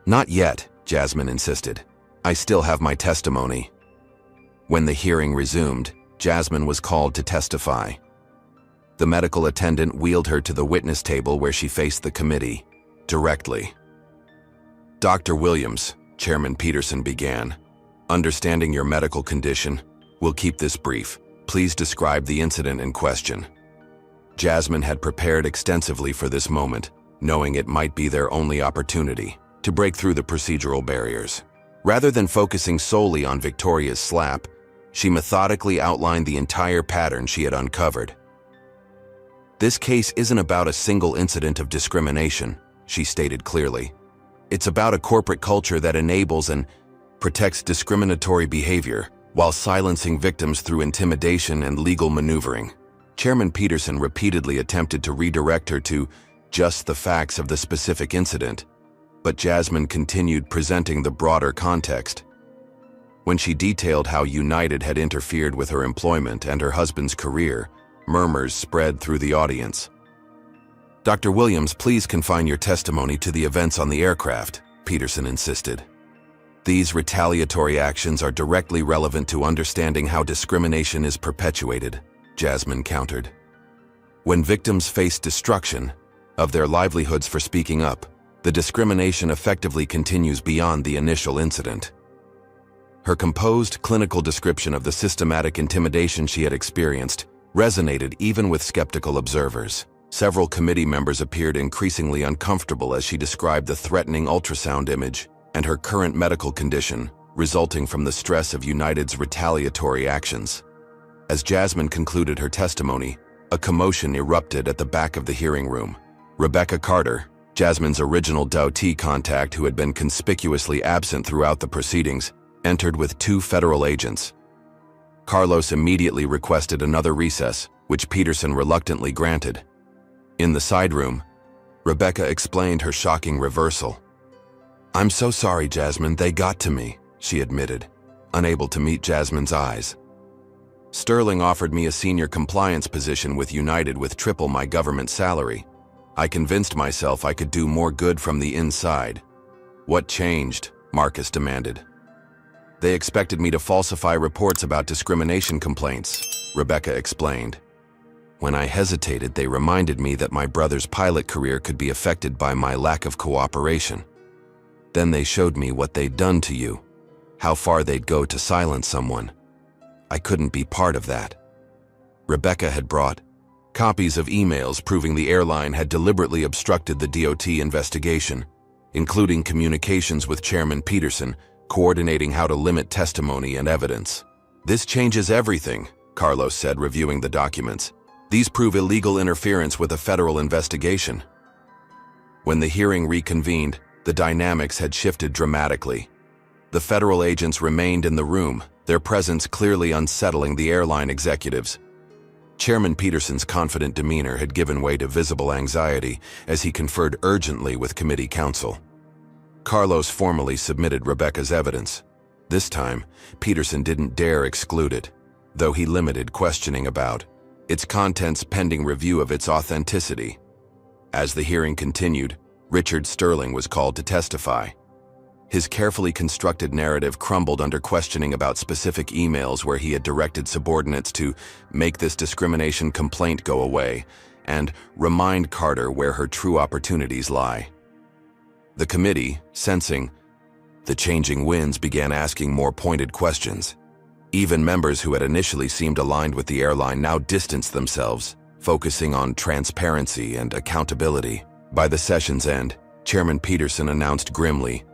S1: "Not yet," Jasmine insisted. "I still have my testimony." When the hearing resumed, Jasmine was called to testify. The medical attendant wheeled her to the witness table where she faced the committee, directly. "Dr. Williams," Chairman Peterson began, "understanding your medical condition, we'll keep this brief. Please describe the incident in question." Jasmine had prepared extensively for this moment, knowing it might be their only opportunity to break through the procedural barriers. Rather than focusing solely on Victoria's slap, she methodically outlined the entire pattern she had uncovered. "This case isn't about a single incident of discrimination," she stated clearly. "It's about a corporate culture that enables and protects discriminatory behavior while silencing victims through intimidation and legal maneuvering." Chairman Peterson repeatedly attempted to redirect her to just the facts of the specific incident, but Jasmine continued presenting the broader context. When she detailed how United had interfered with her employment and her husband's career, murmurs spread through the audience. "Dr. Williams, please confine your testimony to the events on the aircraft," Peterson insisted. "These retaliatory actions are directly relevant to understanding how discrimination is perpetuated," Jasmine countered. "When victims face destruction of their livelihoods for speaking up, the discrimination effectively continues beyond the initial incident." Her composed clinical description of the systematic intimidation she had experienced resonated even with skeptical observers. Several committee members appeared increasingly uncomfortable as she described the threatening ultrasound image and her current medical condition resulting from the stress of United's retaliatory actions. As Jasmine concluded her testimony, a commotion erupted at the back of the hearing room. Rebecca Carter, Jasmine's original DOT contact who had been conspicuously absent throughout the proceedings, entered with 2 federal agents. Carlos immediately requested another recess, which Peterson reluctantly granted. In the side room, Rebecca explained her shocking reversal. "I'm so sorry, Jasmine, they got to me," she admitted, unable to meet Jasmine's eyes. "Sterling offered me a senior compliance position with United with triple my government salary. I convinced myself I could do more good from the inside." "What changed?" Marcus demanded. "They expected me to falsify reports about discrimination complaints," Rebecca explained. "When I hesitated, they reminded me that my brother's pilot career could be affected by my lack of cooperation. Then they showed me what they'd done to you, how far they'd go to silence someone. I couldn't be part of that." Rebecca had brought copies of emails proving the airline had deliberately obstructed the DOT investigation, including communications with Chairman Peterson, coordinating how to limit testimony and evidence. "This changes everything," Carlos said, reviewing the documents. "These prove illegal interference with a federal investigation." When the hearing reconvened, the dynamics had shifted dramatically. The federal agents remained in the room, their presence clearly unsettling the airline executives. Chairman Peterson's confident demeanor had given way to visible anxiety as he conferred urgently with committee counsel. Carlos formally submitted Rebecca's evidence. This time, Peterson didn't dare exclude it, though he limited questioning about its contents pending review of its authenticity. As the hearing continued, Richard Sterling was called to testify. His carefully constructed narrative crumbled under questioning about specific emails where he had directed subordinates to make this discrimination complaint go away and remind Carter where her true opportunities lie. The committee, sensing the changing winds, began asking more pointed questions. Even members who had initially seemed aligned with the airline now distanced themselves, focusing on transparency and accountability. By the session's end, Chairman Peterson announced grimly,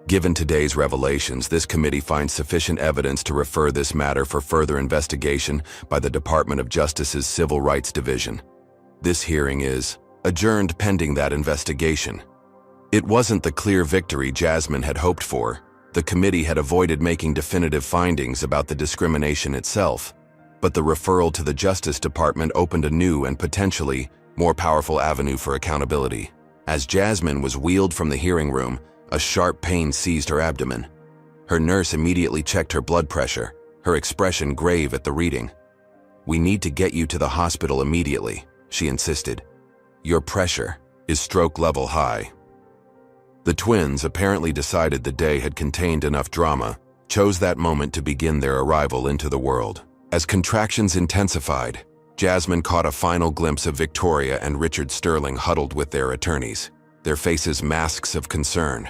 S1: "Given today's revelations, this committee finds sufficient evidence to refer this matter for further investigation by the Department of Justice's Civil Rights Division. This hearing is adjourned pending that investigation." It wasn't the clear victory Jasmine had hoped for. The committee had avoided making definitive findings about the discrimination itself, but the referral to the Justice Department opened a new and potentially more powerful avenue for accountability. As Jasmine was wheeled from the hearing room, a sharp pain seized her abdomen. Her nurse immediately checked her blood pressure, her expression grave at the reading. "We need to get you to the hospital immediately," she insisted. "Your pressure is stroke level high." The twins apparently decided the day had contained enough drama, chose that moment to begin their arrival into the world. As contractions intensified, Jasmine caught a final glimpse of Victoria and Richard Sterling huddled with their attorneys, their faces masks of concern.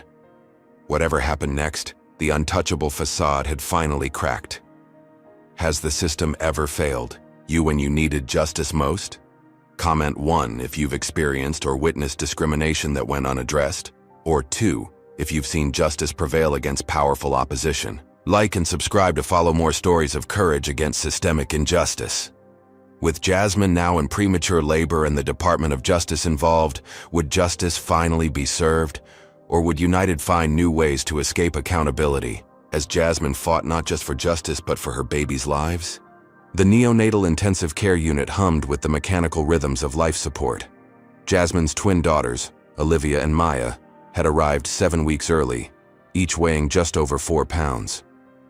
S1: Whatever happened next, the untouchable facade had finally cracked. Has the system ever failed you when you needed justice most? Comment 1 if you've experienced or witnessed discrimination that went unaddressed, or 2 if you've seen justice prevail against powerful opposition. Like and subscribe to follow more stories of courage against systemic injustice. With Jasmine now in premature labor and the Department of Justice involved, would justice finally be served? Or would United find new ways to escape accountability, as Jasmine fought not just for justice but for her baby's lives? The neonatal intensive care unit hummed with the mechanical rhythms of life support. Jasmine's twin daughters, Olivia and Maya, had arrived 7 weeks early, each weighing just over 4 pounds.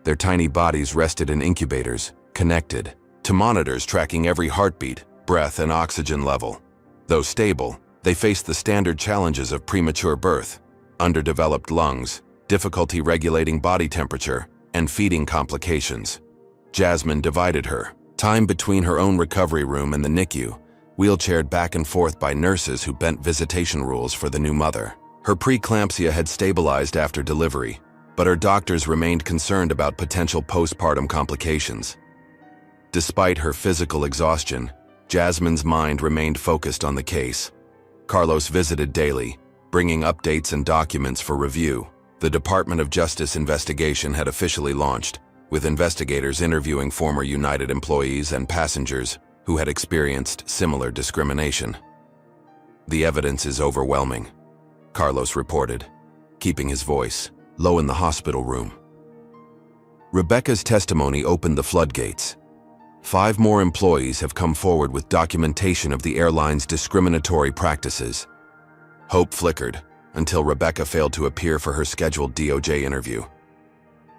S1: Their tiny bodies rested in incubators, connected to monitors tracking every heartbeat, breath, and oxygen level. Though stable, they faced the standard challenges of premature birth, underdeveloped lungs, difficulty regulating body temperature, and feeding complications. Jasmine divided her time between her own recovery room and the NICU, wheelchaired back and forth by nurses who bent visitation rules for the new mother. Her preeclampsia had stabilized after delivery, but her doctors remained concerned about potential postpartum complications. Despite her physical exhaustion, Jasmine's mind remained focused on the case. Carlos visited daily, bringing updates and documents for review. The Department of Justice investigation had officially launched, with investigators interviewing former United employees and passengers who had experienced similar discrimination. "The evidence is overwhelming," Carlos reported, keeping his voice low in the hospital room. Rebecca's testimony opened the floodgates. 5 more employees have come forward with documentation of the airline's discriminatory practices. Hope flickered until Rebecca failed to appear for her scheduled DOJ interview.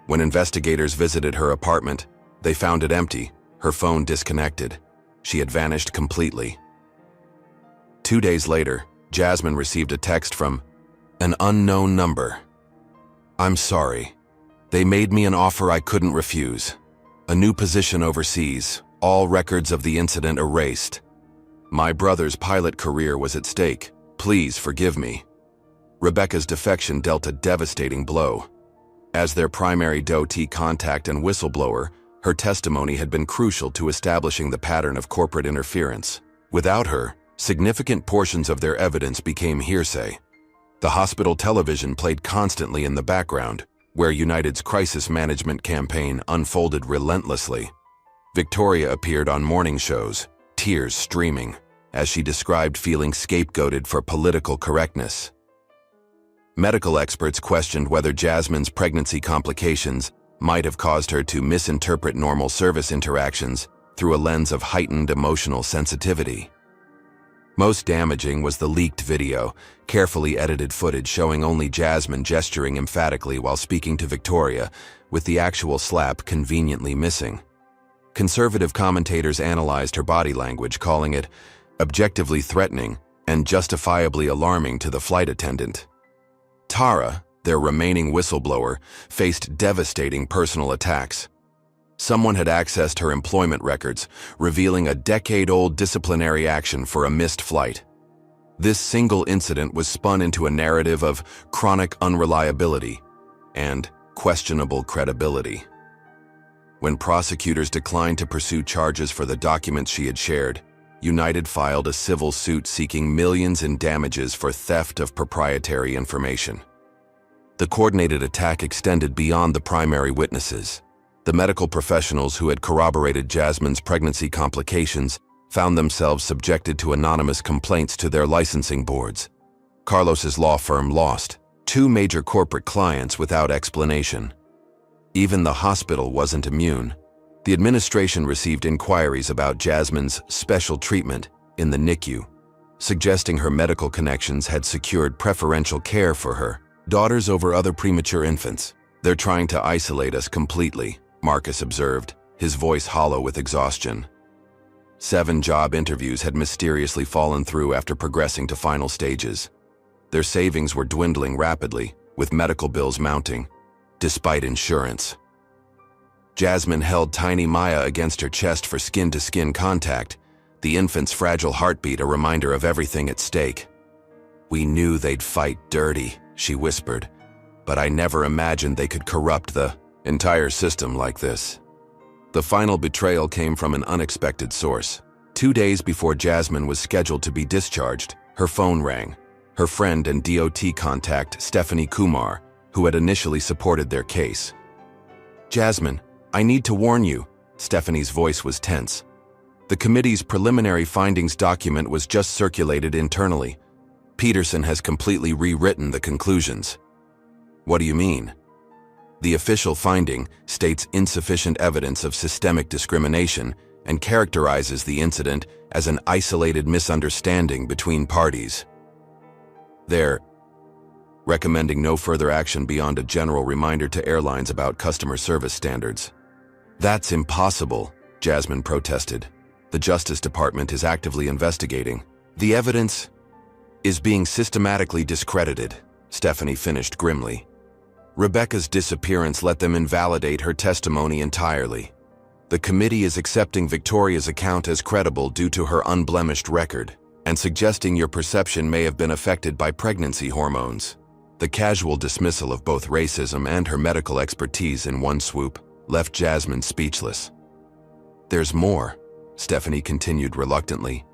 S1: When investigators visited her apartment, they found it empty, her phone disconnected. She had vanished completely. 2 days later, Jasmine received a text from an unknown number. "I'm sorry. They made me an offer I couldn't refuse. A new position overseas, all records of the incident erased. My brother's pilot career was at stake. Please forgive me." Rebecca's defection dealt a devastating blow. As their primary DOT contact and whistleblower, her testimony had been crucial to establishing the pattern of corporate interference. Without her, significant portions of their evidence became hearsay. The hospital television played constantly in the background, where United's crisis management campaign unfolded relentlessly. Victoria appeared on morning shows, tears streaming, as she described feeling scapegoated for political correctness. Medical experts questioned whether Jasmine's pregnancy complications might have caused her to misinterpret normal service interactions through a lens of heightened emotional sensitivity. Most damaging was the leaked video, carefully edited footage showing only Jasmine gesturing emphatically while speaking to Victoria, with the actual slap conveniently missing. Conservative commentators analyzed her body language, calling it objectively threatening and justifiably alarming to the flight attendant. Tara, their remaining whistleblower, faced devastating personal attacks. Someone had accessed her employment records, revealing a decade-old disciplinary action for a missed flight. This single incident was spun into a narrative of chronic unreliability and questionable credibility. When prosecutors declined to pursue charges for the documents she had shared, United filed a civil suit seeking millions in damages for theft of proprietary information. The coordinated attack extended beyond the primary witnesses. The medical professionals who had corroborated Jasmine's pregnancy complications found themselves subjected to anonymous complaints to their licensing boards. Carlos's law firm lost 2 major corporate clients without explanation. Even the hospital wasn't immune. The administration received inquiries about Jasmine's special treatment in the NICU, suggesting her medical connections had secured preferential care for her daughters over other premature infants. "They're trying to isolate us completely," Marcus observed, his voice hollow with exhaustion. 7 job interviews had mysteriously fallen through after progressing to final stages. Their savings were dwindling rapidly, with medical bills mounting, despite insurance. Jasmine held tiny Maya against her chest for skin-to-skin contact, the infant's fragile heartbeat a reminder of everything at stake. "We knew they'd fight dirty," she whispered, "but I never imagined they could corrupt the entire system like this." The final betrayal came from an unexpected source. 2 days before Jasmine was scheduled to be discharged, her phone rang. Her friend and DOT contact, Stephanie Kumar, who had initially supported their case. "Jasmine, I need to warn you," Stephanie's voice was tense. "The committee's preliminary findings document was just circulated internally. Peterson has completely rewritten the conclusions." "What do you mean?" "The official finding states insufficient evidence of systemic discrimination and characterizes the incident as an isolated misunderstanding between parties. They're recommending no further action beyond a general reminder to airlines about customer service standards." "That's impossible," Jasmine protested. "The Justice Department is actively investigating. The evidence is being systematically discredited," Stephanie finished grimly. "Rebecca's disappearance let them invalidate her testimony entirely. The committee is accepting Victoria's account as credible due to her unblemished record, and suggesting your perception may have been affected by pregnancy hormones." The casual dismissal of both racism and her medical expertise in one swoop left Jasmine speechless. "There's more," Stephanie continued reluctantly.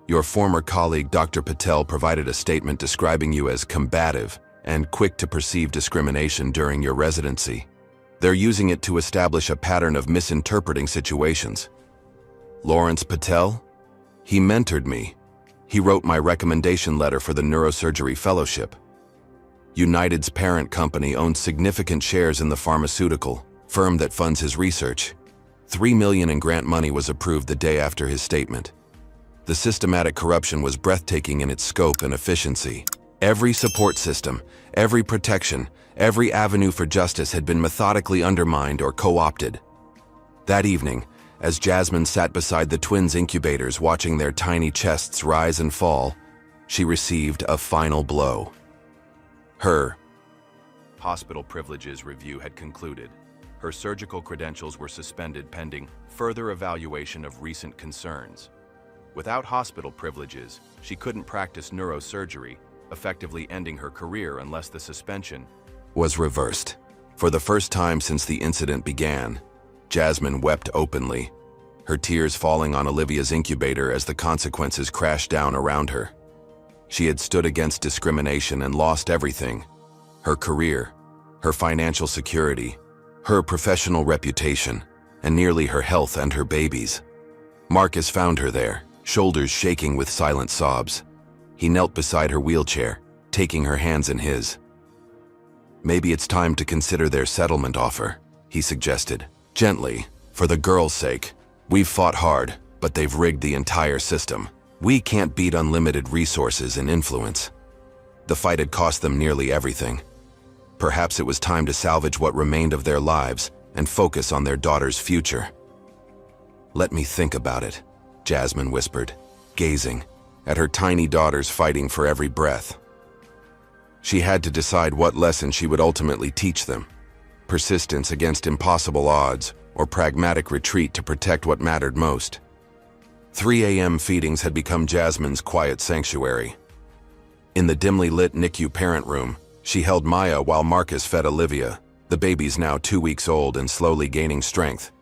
S1: "Your former colleague Dr. Patel provided a statement describing you as combative and quick to perceive discrimination during your residency. They're using it to establish a pattern of misinterpreting situations." "Lawrence Patel? He mentored me. He wrote my recommendation letter for the neurosurgery fellowship." United's parent company owned significant shares in the pharmaceutical firm that funds his research. $3 million in grant money was approved the day after his statement. The systematic corruption was breathtaking in its scope and efficiency. Every support system, every protection, every avenue for justice had been methodically undermined or co-opted. That evening, as Jasmine sat beside the twins' incubators watching their tiny chests rise and fall, she received a final blow. Her hospital privileges review had concluded. Her surgical credentials were suspended pending further evaluation of recent concerns. Without hospital privileges, she couldn't practice neurosurgery, effectively ending her career unless the suspension was reversed. For the first time since the incident began, Jasmine wept openly, her tears falling on Olivia's incubator as the consequences crashed down around her. She had stood against discrimination and lost everything: her career, her financial security, her professional reputation, and nearly her health and her babies. Marcus found her there, shoulders shaking with silent sobs. He knelt beside her wheelchair, taking her hands in his. "Maybe it's time to consider their settlement offer," he suggested, gently. "For the girl's sake. We've fought hard, but they've rigged the entire system. We can't beat unlimited resources and influence. The fight had cost them nearly everything. Perhaps it was time to salvage what remained of their lives and focus on their daughter's future." "Let me think about it," Jasmine whispered, gazing at her tiny daughters fighting for every breath. She had to decide what lesson she would ultimately teach them: persistence against impossible odds, or pragmatic retreat to protect what mattered most. 3 a.m. feedings had become Jasmine's quiet sanctuary. In the dimly lit NICU parent room, she held Maya while Marcus fed Olivia, the baby's now 2 weeks old and slowly gaining strength.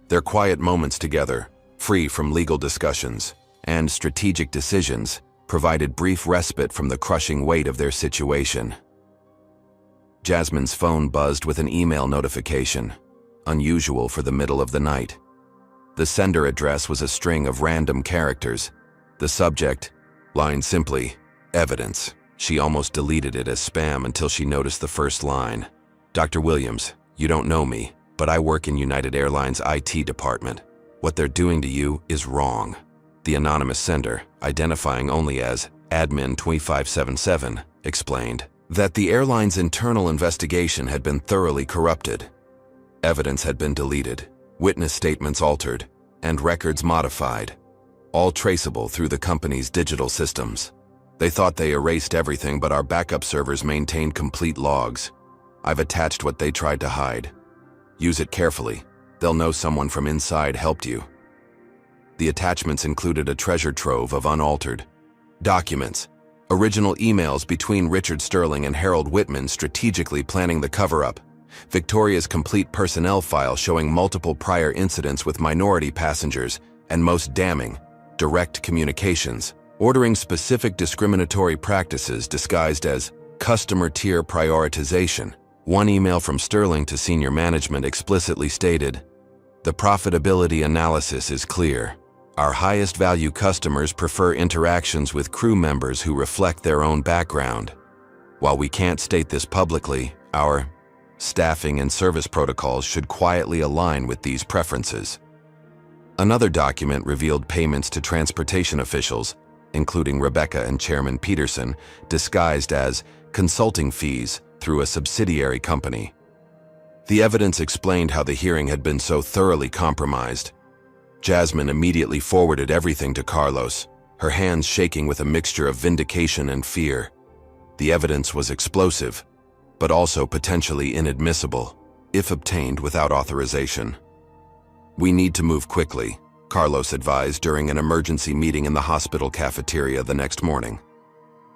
S1: Their quiet moments together, free from legal discussions and strategic decisions, provided brief respite from the crushing weight of their situation. Jasmine's phone buzzed with an email notification, unusual for the middle of the night. The sender address was a string of random characters. The subject, line simply, "Evidence." She almost deleted it as spam until she noticed the first line. "Dr. Williams, you don't know me, but I work in United Airlines IT department. What they're doing to you is wrong." The anonymous sender, identifying only as Admin 2577, explained that the airline's internal investigation had been thoroughly corrupted. Evidence had been deleted, witness statements altered, and records modified, all traceable through the company's digital systems. "They thought they erased everything, but our backup servers maintained complete logs. I've attached what they tried to hide. Use it carefully. They'll know someone from inside helped you." The attachments included a treasure trove of unaltered documents, original emails between Richard Sterling and Harold Whitman strategically planning the cover-up, Victoria's complete personnel file showing multiple prior incidents with minority passengers, and most damning, direct communications, ordering specific discriminatory practices disguised as customer tier prioritization. One email from Sterling to senior management explicitly stated, "The profitability analysis is clear. Our highest value customers prefer interactions with crew members who reflect their own background. While we can't state this publicly, our staffing and service protocols should quietly align with these preferences." Another document revealed payments to transportation officials, including Rebecca and Chairman Peterson, disguised as consulting fees through a subsidiary company. The evidence explained how the hearing had been so thoroughly compromised. Jasmine immediately forwarded everything to Carlos, her hands shaking with a mixture of vindication and fear. The evidence was explosive, but also potentially inadmissible, if obtained without authorization. "We need to move quickly," Carlos advised during an emergency meeting in the hospital cafeteria the next morning.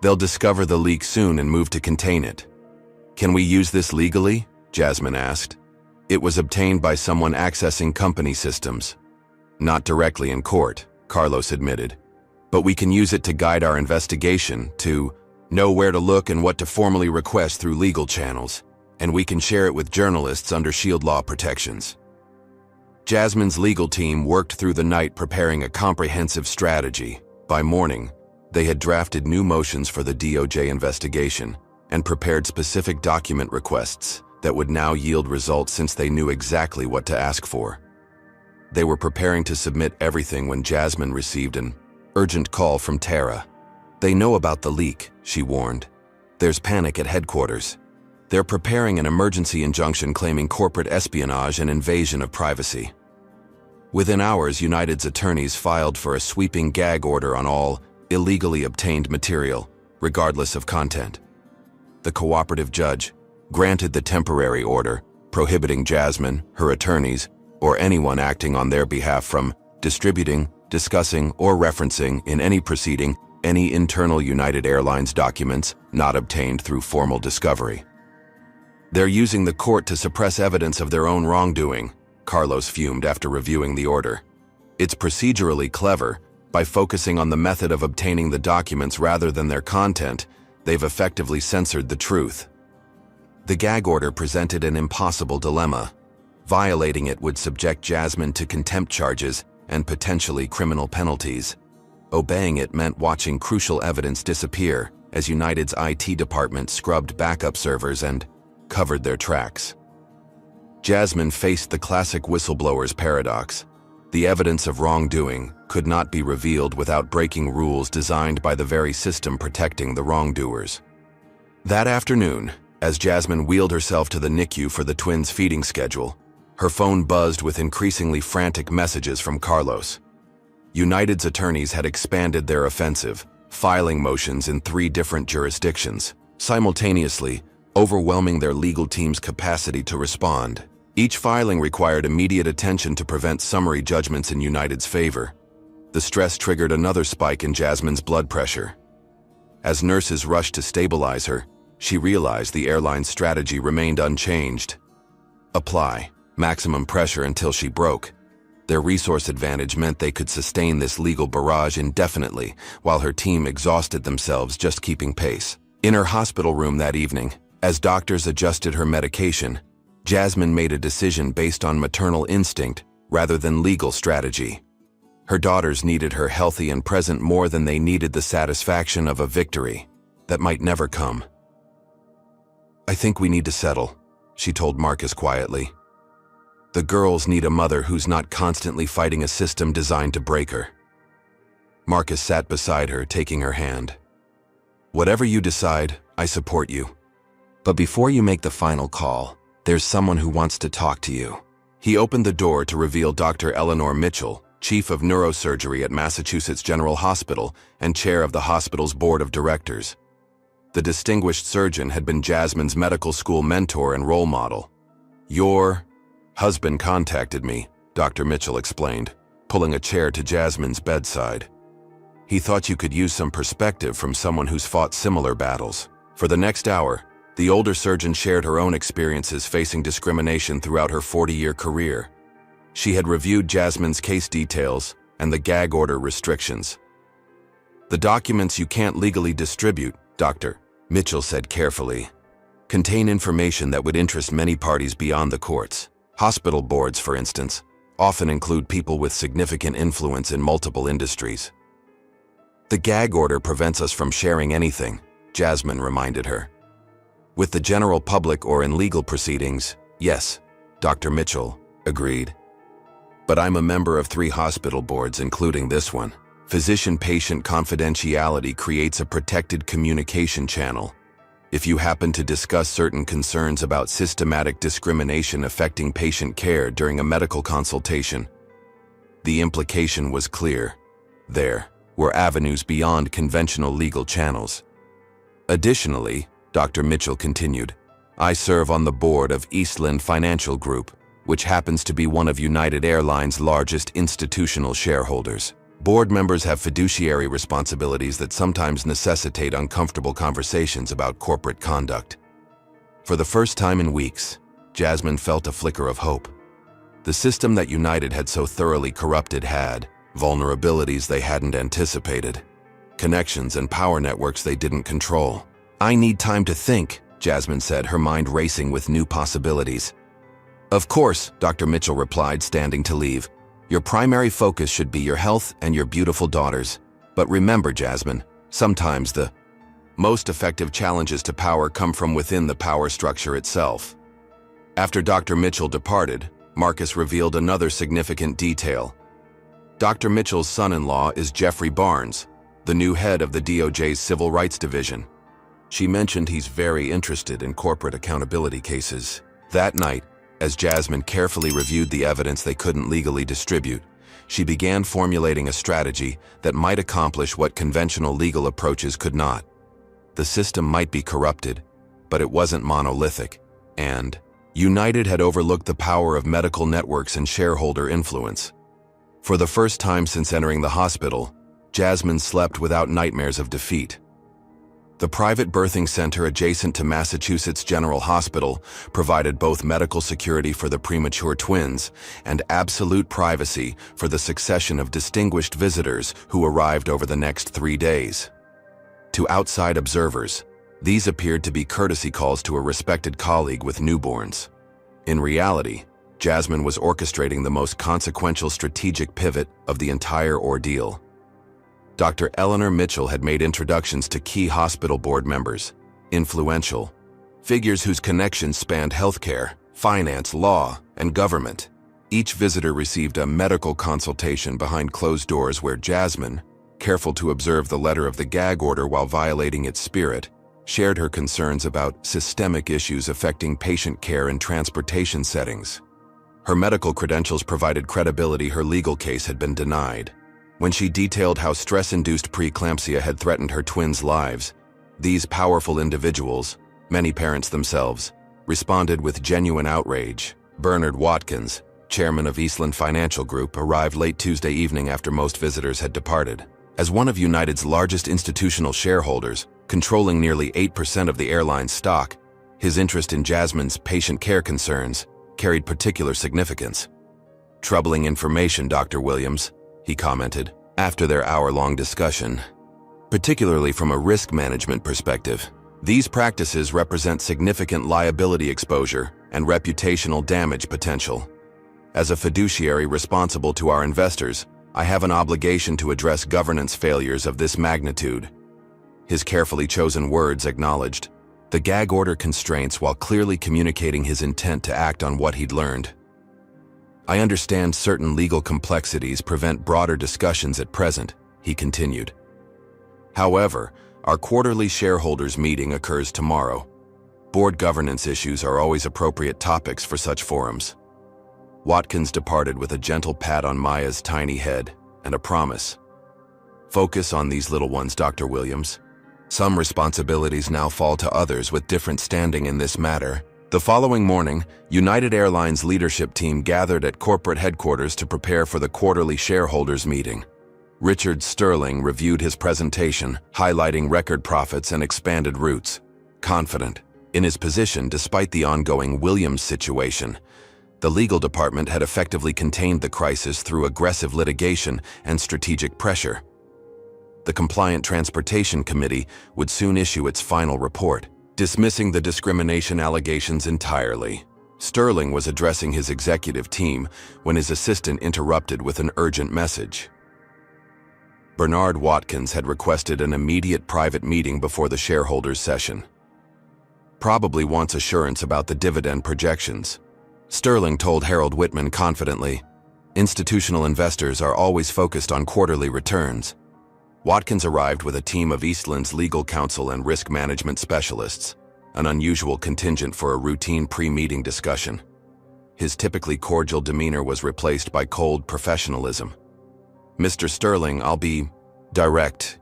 S1: "They'll discover the leak soon and move to contain it." "Can we use this legally?" Jasmine asked. "It was obtained by someone accessing company systems." "Not directly in court," Carlos admitted. "But we can use it to guide our investigation, to know where to look and what to formally request through legal channels, and we can share it with journalists under Shield law protections." Jasmine's legal team worked through the night preparing a comprehensive strategy. By morning, they had drafted new motions for the DOJ investigation and prepared specific document requests, that would now yield results since they knew exactly what to ask for. They were preparing to submit everything when Jasmine received an urgent call from Tara. "They know about the leak," she warned. "There's panic at headquarters. They're preparing an emergency injunction claiming corporate espionage and invasion of privacy." Within hours, United's attorneys filed for a sweeping gag order on all illegally obtained material, regardless of content. The cooperative judge granted the temporary order, prohibiting Jasmine, her attorneys, or anyone acting on their behalf from distributing, discussing, or referencing in any proceeding any internal United Airlines documents not obtained through formal discovery. "They're using the court to suppress evidence of their own wrongdoing," Carlos fumed after reviewing the order. "It's procedurally clever. By focusing on the method of obtaining the documents rather than their content, they've effectively censored the truth." The gag order presented an impossible dilemma. Violating it would subject Jasmine to contempt charges and potentially criminal penalties. Obeying it meant watching crucial evidence disappear as United's IT department scrubbed backup servers and covered their tracks. Jasmine faced the classic whistleblower's paradox. The evidence of wrongdoing could not be revealed without breaking rules designed by the very system protecting the wrongdoers. That afternoon, as Jasmine wheeled herself to the NICU for the twins' feeding schedule, her phone buzzed with increasingly frantic messages from Carlos. United's attorneys had expanded their offensive, filing motions in 3 different jurisdictions, simultaneously overwhelming their legal team's capacity to respond. Each filing required immediate attention to prevent summary judgments in United's favor. The stress triggered another spike in Jasmine's blood pressure. As nurses rushed to stabilize her, she realized the airline's strategy remained unchanged. Apply maximum pressure until she broke. Their resource advantage meant they could sustain this legal barrage indefinitely, while her team exhausted themselves just keeping pace. In her hospital room that evening, as doctors adjusted her medication, Jasmine made a decision based on maternal instinct rather than legal strategy. Her daughters needed her healthy and present more than they needed the satisfaction of a victory that might never come. "I think we need to settle," she told Marcus quietly. "The girls need a mother who's not constantly fighting a system designed to break her." Marcus sat beside her, taking her hand. "Whatever you decide, I support you. But before you make the final call, there's someone who wants to talk to you." He opened the door to reveal Dr. Eleanor Mitchell, chief of neurosurgery at Massachusetts General Hospital and chair of the hospital's board of directors. The distinguished surgeon had been Jasmine's medical school mentor and role model. "Your husband contacted me," Dr. Mitchell explained, pulling a chair to Jasmine's bedside. "He thought you could use some perspective from someone who's fought similar battles." For the next hour, the older surgeon shared her own experiences facing discrimination throughout her 40-year career. She had reviewed Jasmine's case details and the gag order restrictions. "The documents you can't legally distribute," Dr. Mitchell said carefully, "contain information that would interest many parties beyond the courts. Hospital boards, for instance, often include people with significant influence in multiple industries." "The gag order prevents us from sharing anything," Jasmine reminded her. "With the general public or in legal proceedings, yes," Dr. Mitchell agreed. "But I'm a member of 3 hospital boards, including this one. Physician-patient confidentiality creates a protected communication channel. If you happen to discuss certain concerns about systematic discrimination affecting patient care during a medical consultation." The implication was clear. There were avenues beyond conventional legal channels. "Additionally," Dr. Mitchell continued, "I serve on the board of Eastland Financial Group, which happens to be one of United Airlines' largest institutional shareholders. Board members have fiduciary responsibilities that sometimes necessitate uncomfortable conversations about corporate conduct." For the first time in weeks, Jasmine felt a flicker of hope. The system that United had so thoroughly corrupted had vulnerabilities they hadn't anticipated, connections and power networks they didn't control. "I need time to think," Jasmine said, her mind racing with new possibilities. "Of course," Dr. Mitchell replied, standing to leave. "Your primary focus should be your health and your beautiful daughters. But remember, Jasmine, sometimes the most effective challenges to power come from within the power structure itself." After Dr. Mitchell departed, Marcus revealed another significant detail. Dr. Mitchell's son-in-law is Jeffrey Barnes, the new head of the DOJ's Civil Rights Division. She mentioned he's very interested in corporate accountability cases. That night, as Jasmine carefully reviewed the evidence they couldn't legally distribute, she began formulating a strategy that might accomplish what conventional legal approaches could not. The system might be corrupted, but it wasn't monolithic, and United had overlooked the power of medical networks and shareholder influence. For the first time since entering the hospital, Jasmine slept without nightmares of defeat. The private birthing center adjacent to Massachusetts General Hospital provided both medical security for the premature twins and absolute privacy for the succession of distinguished visitors who arrived over the next 3 days. To outside observers, these appeared to be courtesy calls to a respected colleague with newborns. In reality, Jasmine was orchestrating the most consequential strategic pivot of the entire ordeal. Dr. Eleanor Mitchell had made introductions to key hospital board members, influential figures whose connections spanned healthcare, finance, law, and government. Each visitor received a medical consultation behind closed doors where Jasmine, careful to observe the letter of the gag order while violating its spirit, shared her concerns about systemic issues affecting patient care in transportation settings. Her medical credentials provided credibility her legal case had been denied. When she detailed how stress-induced preeclampsia had threatened her twins' lives, these powerful individuals, many parents themselves, responded with genuine outrage. Bernard Watkins, chairman of Eastland Financial Group, arrived late Tuesday evening after most visitors had departed. As one of United's largest institutional shareholders, controlling nearly 8% of the airline's stock, his interest in Jasmine's patient care concerns carried particular significance. "Troubling information, Dr. Williams," he commented, after their hour-long discussion. "Particularly from a risk management perspective, these practices represent significant liability exposure and reputational damage potential. As a fiduciary responsible to our investors, I have an obligation to address governance failures of this magnitude." His carefully chosen words acknowledged the gag order constraints while clearly communicating his intent to act on what he'd learned. "I understand certain legal complexities prevent broader discussions at present," he continued. "However, our quarterly shareholders meeting occurs tomorrow. Board governance issues are always appropriate topics for such forums." Watkins departed with a gentle pat on Maya's tiny head and a promise. "Focus on these little ones, Dr. Williams. Some responsibilities now fall to others with different standing in this matter." The following morning, United Airlines leadership team gathered at corporate headquarters to prepare for the quarterly shareholders meeting. Richard Sterling reviewed his presentation, highlighting record profits and expanded routes. Confident in his position despite the ongoing Williams situation, the legal department had effectively contained the crisis through aggressive litigation and strategic pressure. The Compliant Transportation Committee would soon issue its final report, dismissing the discrimination allegations entirely. Sterling was addressing his executive team when his assistant interrupted with an urgent message. Bernard Watkins had requested an immediate private meeting before the shareholders' session. "Probably wants assurance about the dividend projections," Sterling told Harold Whitman confidently. "Institutional investors are always focused on quarterly returns." Watkins arrived with a team of Eastland's legal counsel and risk management specialists, an unusual contingent for a routine pre-meeting discussion. His typically cordial demeanor was replaced by cold professionalism. "Mr. Sterling, I'll be direct.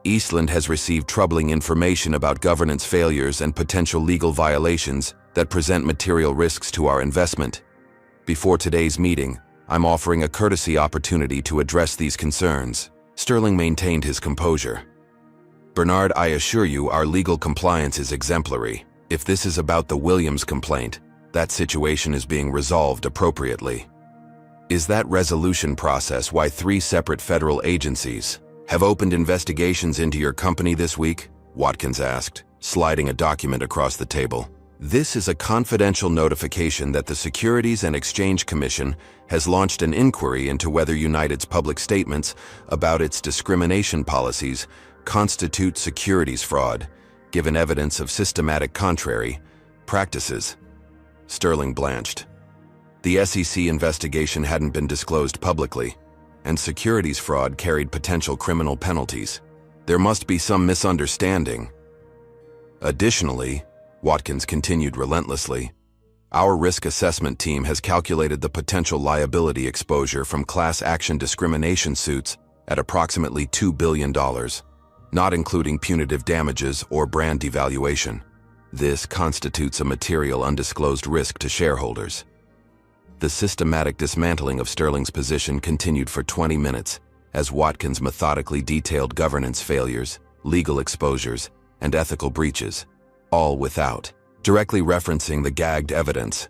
S1: Eastland has received troubling information about governance failures and potential legal violations that present material risks to our investment. Before today's meeting, I'm offering a courtesy opportunity to address these concerns." Sterling maintained his composure. "Bernard, I assure you our legal compliance is exemplary. If this is about the Williams complaint, that situation is being resolved appropriately." "Is that resolution process why 3 separate federal agencies have opened investigations into your company this week?" Watkins asked, sliding a document across the table. "This is a confidential notification that the Securities and Exchange Commission has launched an inquiry into whether United's public statements about its discrimination policies constitute securities fraud, given evidence of systematic contrary practices." Sterling blanched. The SEC investigation hadn't been disclosed publicly, and securities fraud carried potential criminal penalties. There must be some misunderstanding. Additionally, Watkins continued relentlessly, our risk assessment team has calculated the potential liability exposure from class action discrimination suits at approximately $2 billion, not including punitive damages or brand devaluation. This constitutes a material undisclosed risk to shareholders. The systematic dismantling of Sterling's position continued for 20 minutes as Watkins methodically detailed governance failures, legal exposures, and ethical breaches, all without directly referencing the gagged evidence.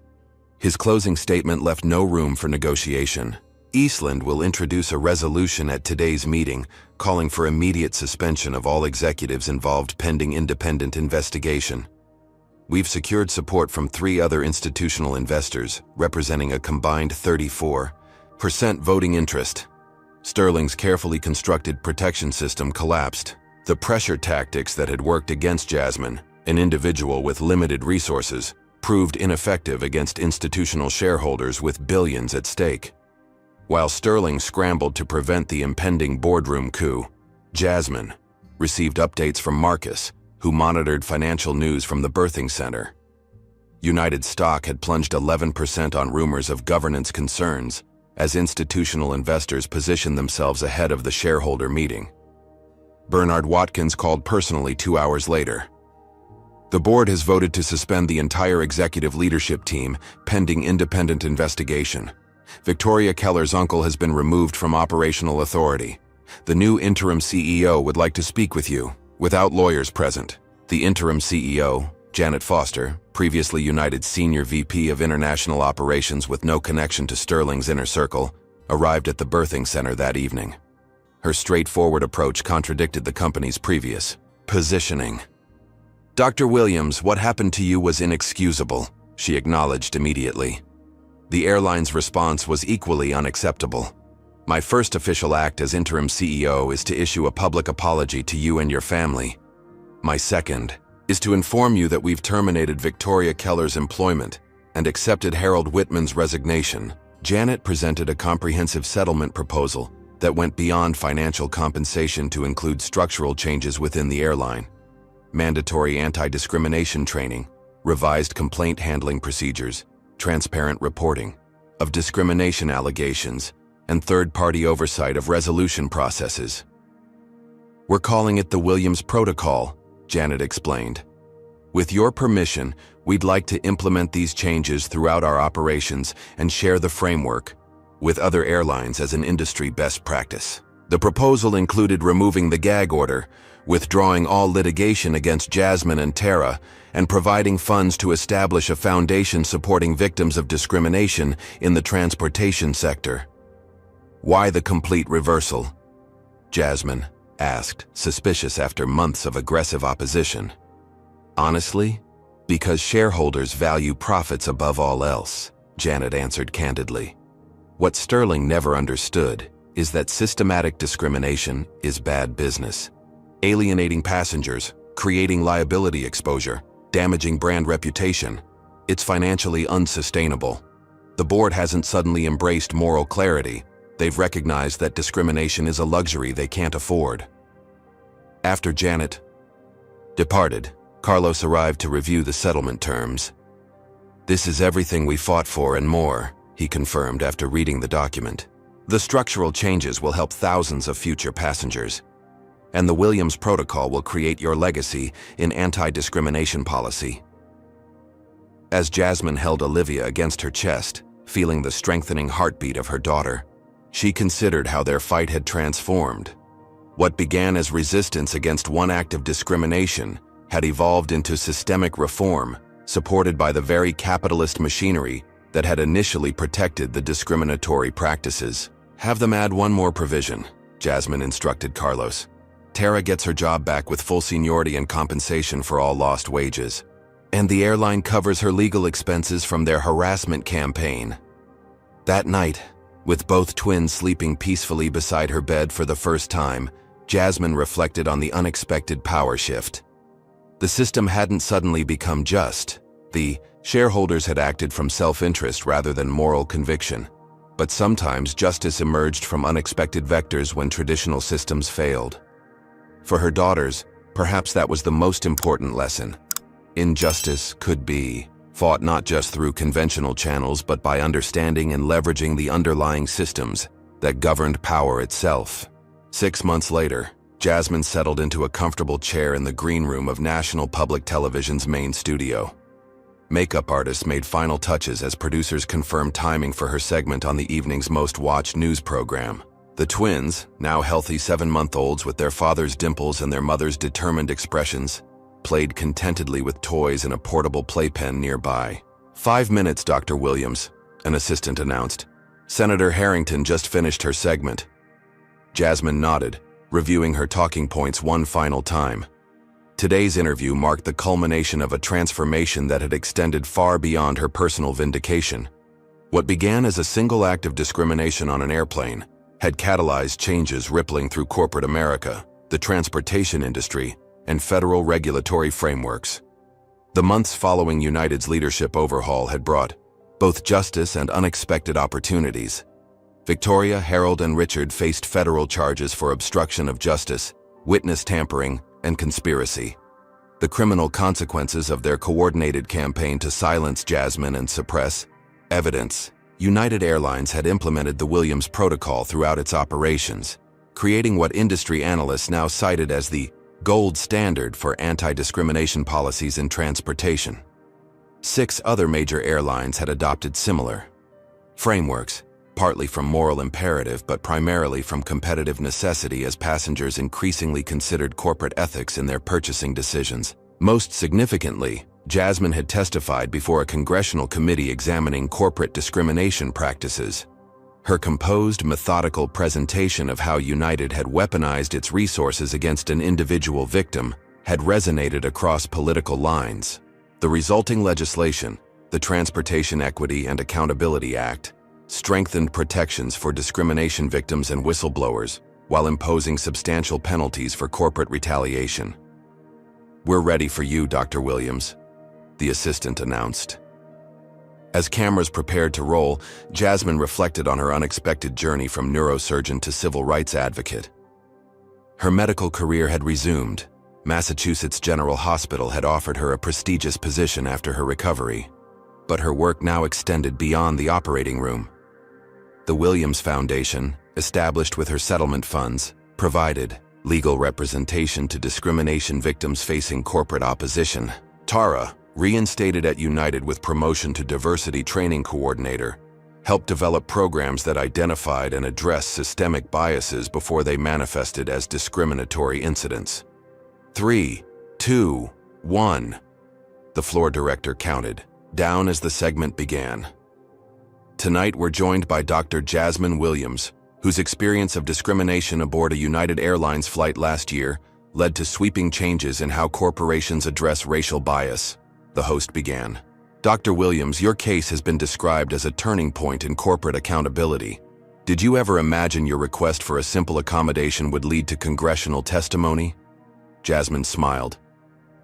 S1: His closing statement left no room for negotiation. Eastland will introduce a resolution at today's meeting calling for immediate suspension of all executives involved pending independent investigation. We've secured support from 3 other institutional investors, representing a combined 34% voting interest. Sterling's carefully constructed protection system collapsed. The pressure tactics that had worked against Jasmine, an individual with limited resources, proved ineffective against institutional shareholders with billions at stake. While Sterling scrambled to prevent the impending boardroom coup, Jasmine received updates from Marcus, who monitored financial news from the birthing center. United stock had plunged 11% on rumors of governance concerns as institutional investors positioned themselves ahead of the shareholder meeting. Bernard Watkins called personally 2 hours later. The board has voted to suspend the entire executive leadership team pending independent investigation. Victoria Keller's uncle has been removed from operational authority. The new interim CEO would like to speak with you, without lawyers present. The interim CEO, Janet Foster, previously United's senior VP of international operations with no connection to Sterling's inner circle, arrived at the birthing center that evening. Her straightforward approach contradicted the company's previous positioning. Dr. Williams, what happened to you was inexcusable, she acknowledged immediately. The airline's response was equally unacceptable. My first official act as interim CEO is to issue a public apology to you and your family. My second is to inform you that we've terminated Victoria Keller's employment and accepted Harold Whitman's resignation. Janet presented a comprehensive settlement proposal that went beyond financial compensation to include structural changes within the airline. Mandatory anti-discrimination training, revised complaint handling procedures, transparent reporting of discrimination allegations, and third-party oversight of resolution processes. We're calling it the Williams Protocol, Janet explained. With your permission, we'd like to implement these changes throughout our operations and share the framework with other airlines as an industry best practice. The proposal included removing the gag order, withdrawing all litigation against Jasmine and Tara, and providing funds to establish a foundation supporting victims of discrimination in the transportation sector. Why the complete reversal? Jasmine asked, suspicious after months of aggressive opposition. Honestly, because shareholders value profits above all else, Janet answered candidly. What Sterling never understood is that systematic discrimination is bad business. Alienating passengers, creating liability exposure, damaging brand reputation. It's financially unsustainable. The board hasn't suddenly embraced moral clarity. They've recognized that discrimination is a luxury they can't afford. After Janet departed, Carlos arrived to review the settlement terms. This is everything we fought for and more, he confirmed after reading the document. The structural changes will help thousands of future passengers, and the Williams Protocol will create your legacy in anti-discrimination policy. As Jasmine held Olivia against her chest, feeling the strengthening heartbeat of her daughter, she considered how their fight had transformed. What began as resistance against one act of discrimination had evolved into systemic reform, supported by the very capitalist machinery that had initially protected the discriminatory practices. Have them add one more provision, Jasmine instructed Carlos. Tara gets her job back with full seniority and compensation for all lost wages. And the airline covers her legal expenses from their harassment campaign. That night, with both twins sleeping peacefully beside her bed for the first time, Jasmine reflected on the unexpected power shift. The system hadn't suddenly become just. The Shareholders had acted from self-interest rather than moral conviction. But sometimes justice emerged from unexpected vectors when traditional systems failed. For her daughters, perhaps that was the most important lesson. Injustice could be fought not just through conventional channels but by understanding and leveraging the underlying systems that governed power itself. 6 months later, Jasmine settled into a comfortable chair in the green room of National Public Television's main studio. Makeup artists made final touches as producers confirmed timing for her segment on the evening's most-watched news program. The twins, now healthy 7-month-olds with their father's dimples and their mother's determined expressions, played contentedly with toys and a portable playpen nearby. 5 minutes, Dr. Williams, an assistant announced. Senator Harrington just finished her segment. Jasmine nodded, reviewing her talking points one final time. Today's interview marked the culmination of a transformation that had extended far beyond her personal vindication. What began as a single act of discrimination on an airplane had catalyzed changes rippling through corporate America, the transportation industry, and federal regulatory frameworks. The months following United's leadership overhaul had brought both justice and unexpected opportunities. Victoria, Harold, and Richard faced federal charges for obstruction of justice, witness tampering, and conspiracy. The criminal consequences of their coordinated campaign to silence Jasmine and suppress evidence. United Airlines had implemented the Williams Protocol throughout its operations, creating what industry analysts now cited as the gold standard for anti-discrimination policies in transportation. 6 other major airlines had adopted similar frameworks, partly from moral imperative but primarily from competitive necessity as passengers increasingly considered corporate ethics in their purchasing decisions. Most significantly, Jasmine had testified before a congressional committee examining corporate discrimination practices. Her composed, methodical presentation of how United had weaponized its resources against an individual victim had resonated across political lines. The resulting legislation, the Transportation Equity and Accountability Act, strengthened protections for discrimination victims and whistleblowers while imposing substantial penalties for corporate retaliation. "We're ready for you, Dr. Williams," the assistant announced. As cameras prepared to roll, Jasmine reflected on her unexpected journey from neurosurgeon to civil rights advocate. Her medical career had resumed. Massachusetts General Hospital had offered her a prestigious position after her recovery, but her work now extended beyond the operating room. The Williams Foundation, established with her settlement funds, provided legal representation to discrimination victims facing corporate opposition. Tara, reinstated at United with promotion to Diversity Training Coordinator, helped develop programs that identified and addressed systemic biases before they manifested as discriminatory incidents. 3, 2, 1. The floor director counted down as the segment began. Tonight we're joined by Dr. Jasmine Williams, whose experience of discrimination aboard a United Airlines flight last year led to sweeping changes in how corporations address racial bias. The host began. Dr. Williams, your case has been described as a turning point in corporate accountability. Did you ever imagine your request for a simple accommodation would lead to congressional testimony? Jasmine smiled.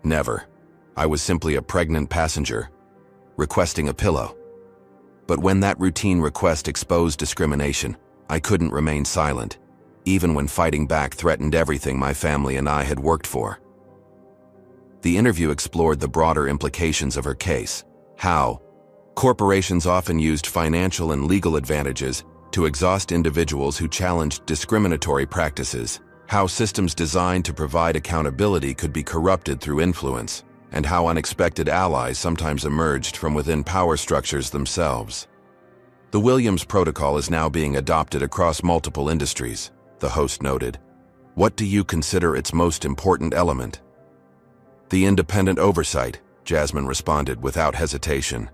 S1: Never. I was simply a pregnant passenger, requesting a pillow. But when that routine request exposed discrimination, I couldn't remain silent, even when fighting back threatened everything my family and I had worked for. The interview explored the broader implications of her case, how corporations often used financial and legal advantages to exhaust individuals who challenged discriminatory practices, how systems designed to provide accountability could be corrupted through influence, and how unexpected allies sometimes emerged from within power structures themselves. The Williams Protocol is now being adopted across multiple industries, the host noted. What do you consider its most important element? The independent oversight, Jasmine responded without hesitation.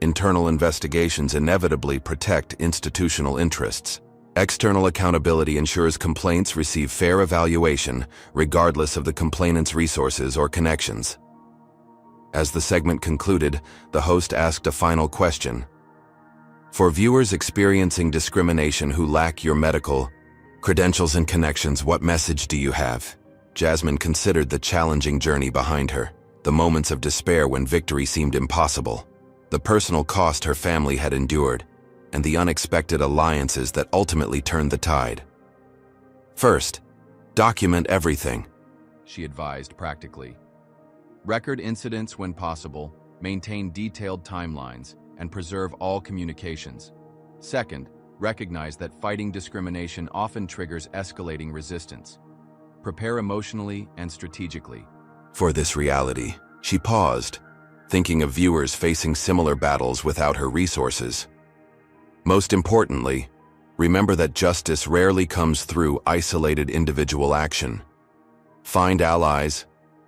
S1: Internal investigations inevitably protect institutional interests. External accountability ensures complaints receive fair evaluation, regardless of the complainant's resources or connections. As the segment concluded, the host asked a final question. For viewers experiencing discrimination who lack your medical credentials and connections, what message do you have? Jasmine considered the challenging journey behind her, the moments of despair when victory seemed impossible, the personal cost her family had endured, and the unexpected alliances that ultimately turned the tide. First, document everything, she advised practically. Record incidents when possible, maintain detailed timelines, and preserve all communications. Second, recognize that fighting discrimination often triggers escalating resistance. Prepare emotionally and strategically. For this reality, she paused, thinking of viewers facing similar battles without her resources. Most importantly, remember that justice rarely comes through isolated individual action. Find allies,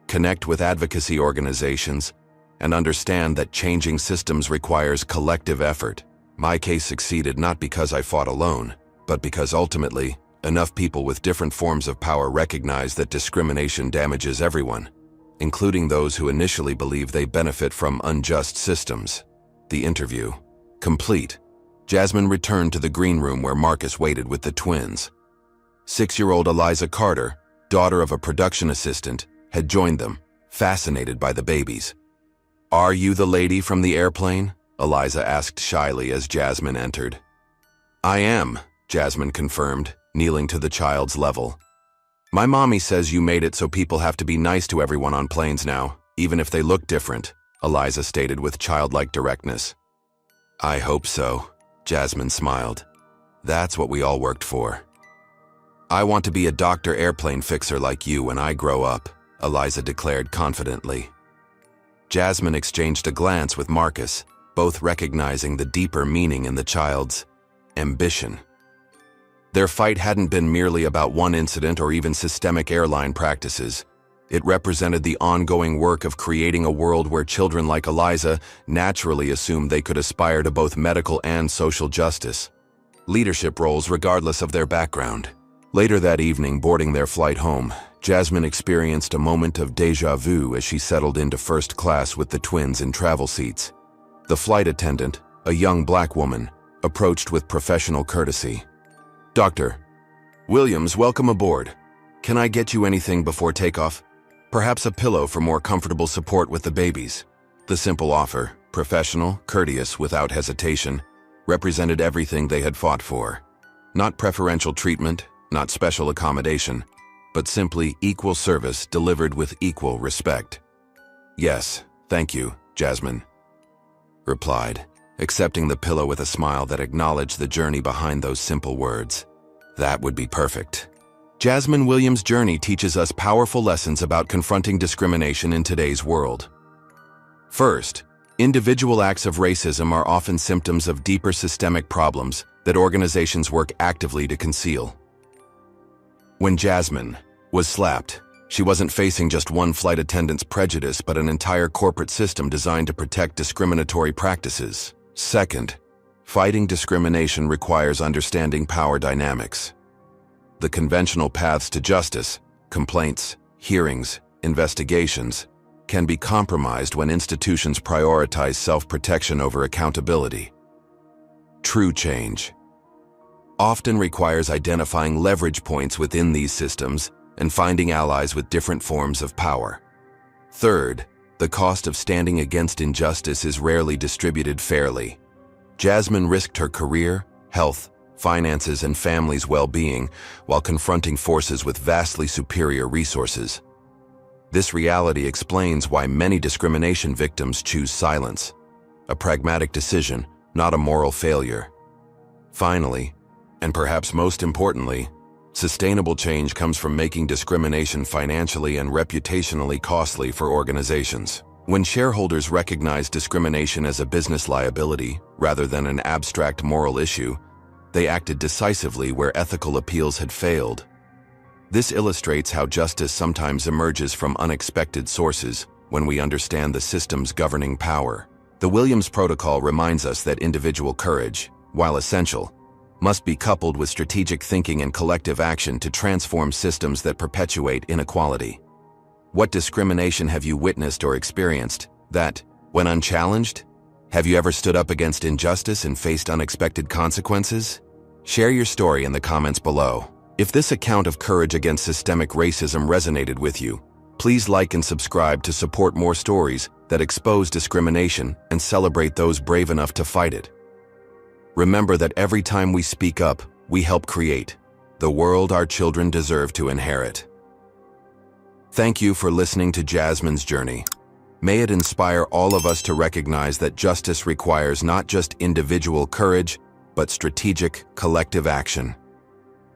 S1: connect with advocacy organizations, and understand that changing systems requires collective effort. My case succeeded not because I fought alone, but because ultimately, enough people with different forms of power recognize that discrimination damages everyone, including those who initially believe they benefit from unjust systems. The interview complete. Jasmine returned to the green room where Marcus waited with the twins. 6-year-old Eliza Carter, daughter of a production assistant, had joined them, fascinated by the babies. "Are you the lady from the airplane?" Eliza asked shyly as Jasmine entered. "I am," Jasmine confirmed, kneeling to the child's level. "My mommy says you made it so people have to be nice to everyone on planes now, even if they look different," Eliza stated with childlike directness. "I hope so," Jasmine smiled. "That's what we all worked for." "I want to be a doctor airplane fixer like you when I grow up," Eliza declared confidently. Jasmine exchanged a glance with Marcus, both recognizing the deeper meaning in the child's ambition. Their fight hadn't been merely about one incident or even systemic airline practices. It represented the ongoing work of creating a world where children like Eliza naturally assumed they could aspire to both medical and social justice, leadership roles regardless of their background. Later that evening, boarding their flight home, Jasmine experienced a moment of déjà vu as she settled into first class with the twins in travel seats. The flight attendant, a young black woman, approached with professional courtesy. "Dr. Williams, welcome aboard. Can I get you anything before takeoff? Perhaps a pillow for more comfortable support with the babies." The simple offer, professional, courteous, without hesitation, represented everything they had fought for. Not preferential treatment, not special accommodation, but simply equal service delivered with equal respect. "Yes, thank you," Jasmine replied, accepting the pillow with a smile that acknowledged the journey behind those simple words. "That would be perfect." Jasmine Williams' journey teaches us powerful lessons about confronting discrimination in today's world. First, individual acts of racism are often symptoms of deeper systemic problems that organizations work actively to conceal. When Jasmine was slapped, she wasn't facing just one flight attendant's prejudice but an entire corporate system designed to protect discriminatory practices. Second, fighting discrimination requires understanding power dynamics. The conventional paths to justice, complaints, hearings, investigations, can be compromised when institutions prioritize self-protection over accountability. True change often requires identifying leverage points within these systems and finding allies with different forms of power. Third, the cost of standing against injustice is rarely distributed fairly. Jasmine risked her career, health, finances, and family's well-being while confronting forces with vastly superior resources. This reality explains why many discrimination victims choose silence, a pragmatic decision, not a moral failure. Finally, and perhaps most importantly, sustainable change comes from making discrimination financially and reputationally costly for organizations. When shareholders recognize discrimination as a business liability rather than an abstract moral issue, they acted decisively where ethical appeals had failed. This illustrates how justice sometimes emerges from unexpected sources when we understand the system's governing power. The Williams Protocol reminds us that individual courage, while essential, must be coupled with strategic thinking and collective action to transform systems that perpetuate inequality. What discrimination have you witnessed or experienced that, when unchallenged, have you ever stood up against injustice and faced unexpected consequences? Share your story in the comments below. If this account of courage against systemic racism resonated with you, please like and subscribe to support more stories that expose discrimination and celebrate those brave enough to fight it. Remember that every time we speak up, we help create the world our children deserve to inherit. Thank you for listening to Jasmine's journey. May it inspire all of us to recognize that justice requires not just individual courage, but strategic, collective action.